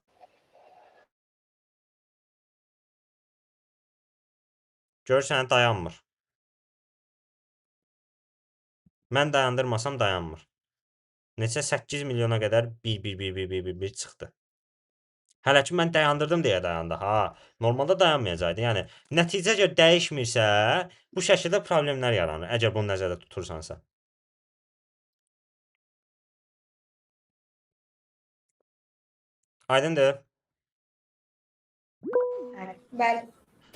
Görürsən dayanmır. Mən dayandırmasam dayanmır. Neçə 8 milyona qədər 1 çıxdı. Hələ ki mən dayandırdım deyə dayandı. Ha, normalda dayanmayacaqdı. Yəni nəticə əgər dəyişmirsə, bu şəkildə problemlər yaranır. Əgər bunu nəzərdə tutursansa. Aydındır? Bəli.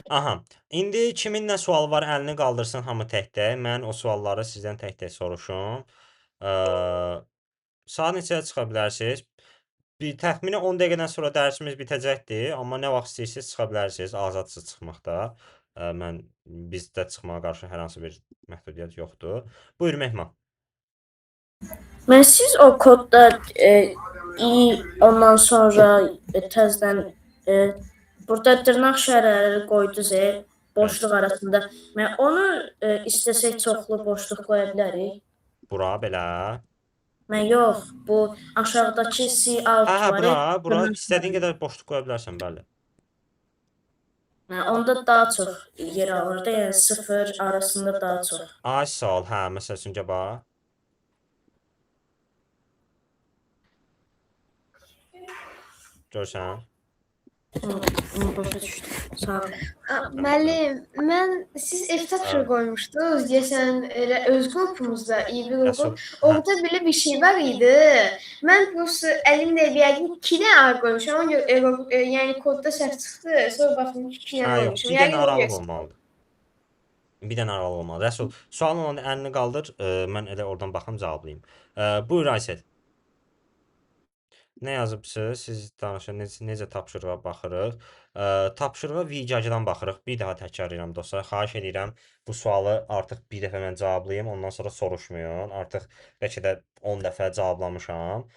Aha. İndi kimin nə sualı var, əlini qaldırsın hamı tək-tək. Mən o sualları sizdən tək-tək soruşum. Saat neçəyə çıxa bilərsiniz? Bir təxmini 10 dəqiqədən sonra dərsimiz bitəcəkdir, amma nə vaxt istəyirsiniz çıxa bilərsiniz, azadsınız çıxmaqda. Bizdə çıxmağa qarşı hər hansı bir məhdudiyyət yoxdur. Buyur Mehman. Mən siz o kodda ondan sonra təzədən burada dırnaq işarələri qoydunuz, boşluq arasında. Mən onu istəsək çoxlu boşluq qoya bilərik. Bura belə. Mən yox, bu aşağıdakı C alt Hə, var. bura istədiyin qədər boşluq qoya bilərsən, bəli. Onda daha çox yer alır da, yəni 0 arasında daha çox. Ay sağ ol. Hə, məsəl üçün bax. Görsən? Başa düşdüm. Sağ ol. Müəllim, siz ev tapşırığı qoymuşdunuz, deyəsən elə öz qrupumuzda, iyi bir Əsas- qrup. Orada belə bir şey var idi. Mən prosta əlimlə yəqin 2 dənə A qoymuşam. Ona görə yəni kodda səhv çıxdı. Sonra baxdım ki, 2 dənə Hə, yox, qoymuşam. bir Yəqin dənə o aralıq görə. olmalıdır. Bir dənə aralıq olmalıdır. Rəsul, sualın olanda əlini qaldır, mən elə oradan baxım cavablayım. Buyur Aysel. Nə yazıbsınız? Siz danışın, necə tapşırığa baxırıq? Tapşırığa video-dan baxırıq. Bir daha təkrar edirəm dostlar. Xahiş edirəm bu sualı artıq bir dəfə mən cavablayım, ondan sonra soruşmayın. Artıq bəlkə də 10 dəfə cavablamışam.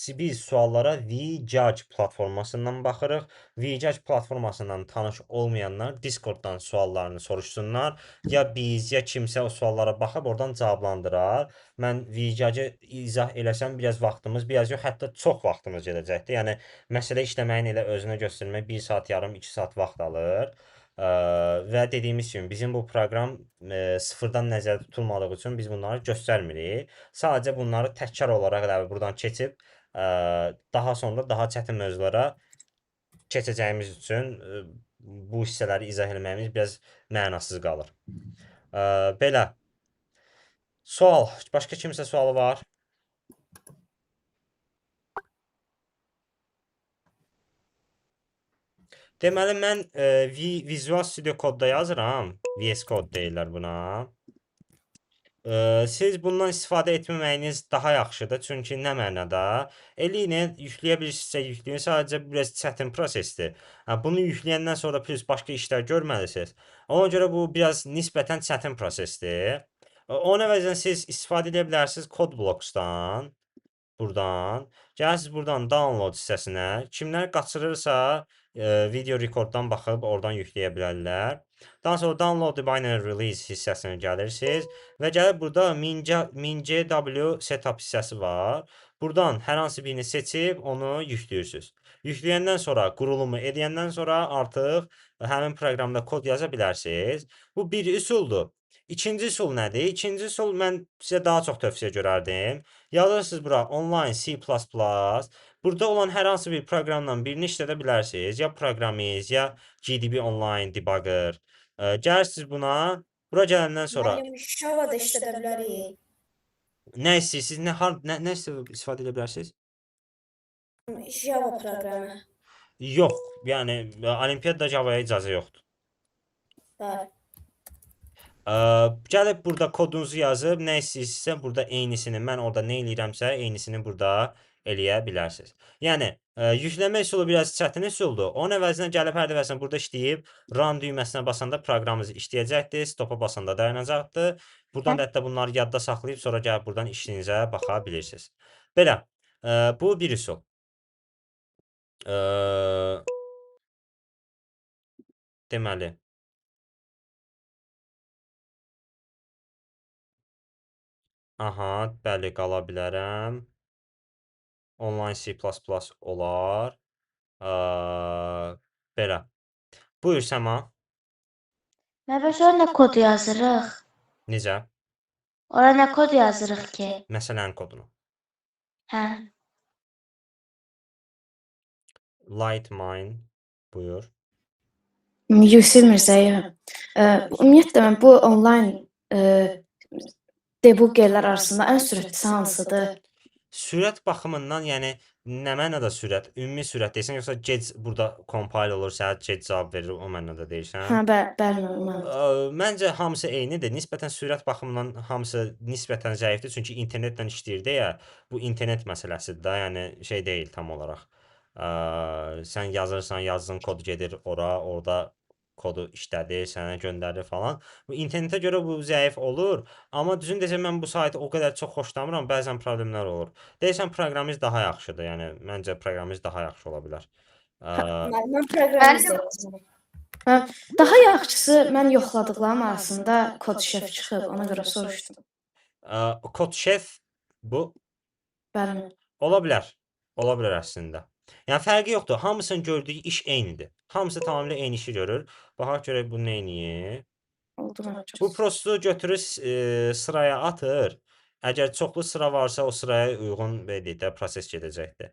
Biz suallara VJudge platformasından baxırıq. VJudge platformasından tanış olmayanlar Discorddan suallarını soruşsunlar. Ya biz, ya kimsə o suallara baxıb oradan cavablandırar. Mən VJudge izah eləsəm biraz vaxtımız, biraz yox, hətta çox vaxtımız gedəcəkdir. Yəni məsələ işləməyin elə özünə göstərmək 1 saat yarım, 2 saat vaxt alır. Və dediyimiz kimi bizim bu proqram sıfırdan nəzərdə tutulmadığı üçün biz bunları göstərmirik. Sadəcə bunları təkrar olaraq da buradan keçib daha sonra daha çətin mövzulara keçəcəyimiz üçün bu hissələri izah etməyimiz biraz mənasız qalır. Belə. Sual. Başqa kimsə sualı var? Deməli mən Visual Studio kodda yazıram. VS Code deyirlər buna. Siz bundan istifadə etməməyiniz daha yaxşıdır. Çünki nə mənada? Eləyini yükləyə bilirsinizsə yükləyin. Sadəcə biraz çətin prosesdir. Bunu yükləyəndən sonra plus başqa işlər görməlisiniz. Ona görə bu biraz nisbətən çətin prosesdir. Onun əvəzinə siz istifadə edə bilərsiniz CodeBlocks'dan. Buradan. Gəlirsiniz buradan download hissəsinə. Kimlər qaçırırsa video recorddan baxıb oradan yükləyə bilərlər. Daha sonra download the binary release hissəsinə gəlirsiniz və gəlib burada min.jw setup hissəsi var. Buradan hər hansı birini seçib onu yükləyirsiniz. Yükləyəndən sonra, qurulumu edəndən sonra artıq həmin proqramda kod yaza bilərsiniz. Bu bir üsuldur. İkinci üsul nədir? İkinci üsul mən sizə daha çox tövsiyə görərdim. Yazırsınız bura online C++. Burada olan hər hansı bir proqramla birini işlədə bilərsiniz. Ya Programiz, ya GDB Online Debugger. Gəlirsiniz buna. Bura gələndən sonra Java-da işlədə bilərik. nə istəyirsiniz? Nə istifadə edə bilərsiniz? Java proqramı. Yox, yəni Olimpiyada Java-ya icazə yoxdur. Bəli. Gəlib burada kodunuzu yazıb, nə istəyirsinizsə burada eynisini, mən orada nə eləyirəmsə, eynisini burada eləyə bilərsiniz. Yəni, yükləmə üsulu biraz çətin üsuldur. Onun əvəzinə gəlib hər dəfəsində burada işləyib, run düyməsinə basanda proqramınız işləyəcəkdir, stopa basanda dayanacaqdır. Buradan da hətta bunları yadda saxlayıb, sonra gəlib buradan işliyinizə baxa bilirsiniz. Belə, bu bir üsul. Deməli. Aha, bəli, qala bilərəm. Online C++ olar. Belə. Buyur Səma. Məbəs ora nə kod yazırıq? Necə? Ora nə kod yazırıq ki? Məsələnin kodunu. Hə. Light mine. Buyur. Yusif Mirzəyev. Ümumiyyətlə mən bu onlayn debuggerlər arasında ən sürətlisi hansıdır? Sürət baxımından, yəni nə mənada sürət? Ümumi sürət deyirsən, yoxsa gec burada compile olur, sənə gec cavab verir, o mənada deyirsən? Hə, bəli, mən. Məncə hamısı eynidir. Nisbətən sürət baxımından hamısı nisbətən zəifdir, çünki internetlə işləyir deyə bu internet məsələsidir də, yəni şey deyil tam olaraq. Sən yazırsan, yazdığın kod gedir ora, orada kodu işlədir, sənə göndərir falan. Bu internetə görə bu zəif olur, amma düzün desəm mən bu saytı o qədər çox xoşlamıram, bəzən problemlər olur. Deyirsən proqramist daha yaxşıdır, yəni məncə proqramist daha yaxşı ola bilər. Mən proqramist Daha yaxşısı mən yoxladıqlarım arasında CodeChef çıxıb, ona görə soruşdum. CodeChef bu Bəli. ola bilər. Ola bilər əslində. Yəni fərqi yoxdur. Hamısının gördüyü iş eynidir. Hamısı tamamilə eyni işi görür. Baxaq görək bu nə edir. Oldu mən Bu prosesu götürür, sıraya atır. Əgər çoxlu sıra varsa, o sıraya uyğun belə deyək də proses gedəcəkdir.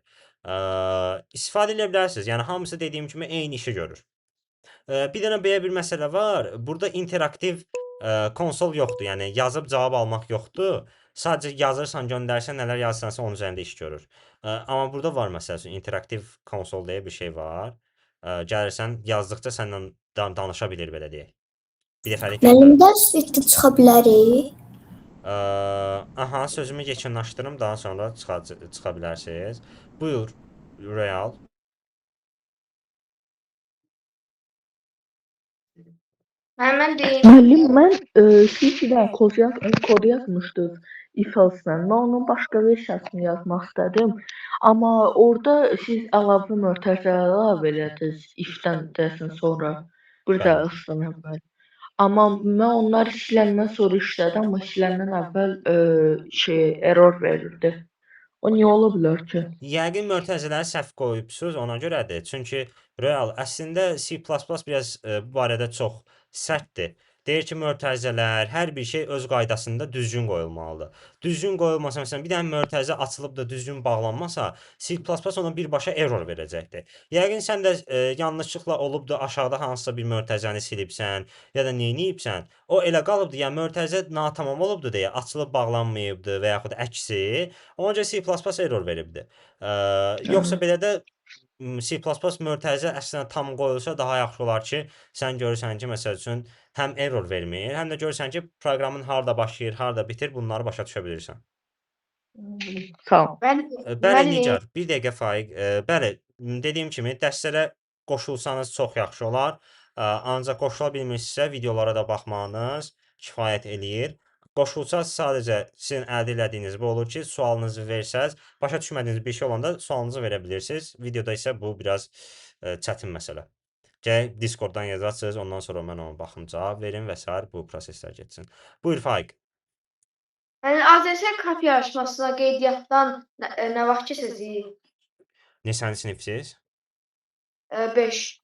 İstifadə edə bilərsiniz. Yəni hamısı dediyim kimi eyni işi görür. Bir dənə belə bir məsələ var. Burada interaktiv konsol yoxdur. Yəni yazıb cavab almaq yoxdur. Sadəcə yazırsan, göndərsən, nələr yazırsansa onun üzərində iş görür. Amma burada var məsəl üçün interaktiv konsol deyə bir şey var. Gəlirsən, yazdıqca səndən danışa bilir belə deyək. Bir dəfəlik dərs bitdi çıxa bilərik. aha, sözümü yekunlaşdırım, daha sonra çıxa bilərsiniz. Buyur, Real. Mən deyim. Müəllim, mən C-dən kod yazmışdıq if-else-lə. Mən onun başqa versiyasını yazmaq istədim. Amma orada siz əlavə mötərizələr əlavə elədiniz if-dən dəsən sonra. Burada Bəli. else-dən əvvəl. Amma mən onları siləndən sonra işlədim, amma siləndən əvvəl error verirdi. O niyə ola bilər ki? Yəqin mötərizələri səhv qoyubsunuz, ona görədir. Çünki real əslində C++ biraz bu barədə çox sərtdir. Deyir ki, mötərizələr, hər bir şey öz qaydasında düzgün qoyulmalıdır. Düzgün qoyulmasa, məsələn, bir dənə mötərizə açılıb da düzgün bağlanmasa, C++ ona birbaşa error verəcəkdir. Yəqin sən də yanlışlıqla olub da aşağıda hansısa bir mötərizəni silibsən, ya da neyniyibsən, o elə qalıbdı, yəni mötərizə natamam olubdu deyə açılıb bağlanmayıbdı və yaxud əksi. Ona görə C++ error veribdi. Yoxsa belə də C++ mötərizə əslində tam qoyulsa daha yaxşı olar ki, sən görürsən ki, məsəl üçün həm error vermir, həm də görürsən ki, proqramın harda başlayır, harda bitir, bunları başa düşə bilirsən. Sağ ol. Bəli, Nigar, bir dəqiqə Faiq. Bəli, dediyim kimi dərslərə qoşulsanız çox yaxşı olar. Ancaq qoşula bilmirsinizsə, videolara da baxmağınız kifayət eləyir. Qoşulsanız sadəcə sizin əldə elədiyiniz bu olur ki, sualınızı versəz, başa düşmədiyiniz bir şey olanda sualınızı verə bilirsiniz. Videoda isə bu biraz çətin məsələ. Gərək Discorddan yazarsınız, ondan sonra mən ona baxım, cavab verim və s. bu proseslər getsin. Buyur Faiq. Yəni AZS kap yarışmasına qeydiyyatdan nə vaxt keçəcəyik? Neçənci sinifsiz? 5.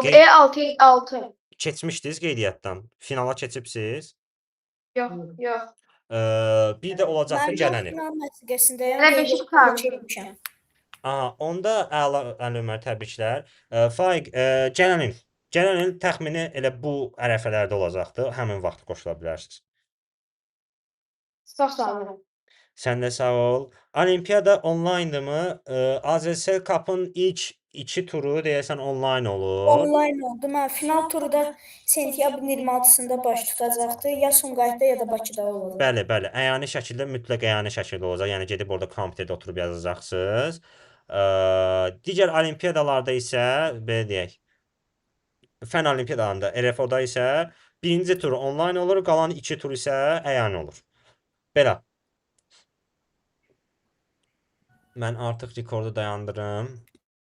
Qeyd 6. keçmişdiniz qeydiyyatdan. Finala keçibsiz. Yox. Bir də olacaqdı gələni. Hələ 5 qurtarmışam. Aha, onda əla Ömər, təbriklər. Faiq, Cələnin təxmini elə bu ərəfələrdə olacaqdı. Həmin vaxt qoşula bilərsiniz. Sağ olun. Sən də sağ ol. Olimpiyada onlayndımı? AZS Cup'ın ilk 2 turu deyəsən onlayn olur. Onlayn oldu. Mən final turu da sentyabrın 26-sında baş tutacaqdı. Ya Sumqayıtda ya da Bakıda olacaq. Bəli, əyani şəkildə, mütləq əyani şəkildə olacaq. Yəni gedib orada kompüterdə oturub yazacaqsınız. Digər olimpiyadalarda isə belə deyək, fen olimpiyadalarında, RFO-da isə birinci tur onlayn olur, qalan 2 tur isə əyani olur. Belə. Mən artıq rekordu dayandırım.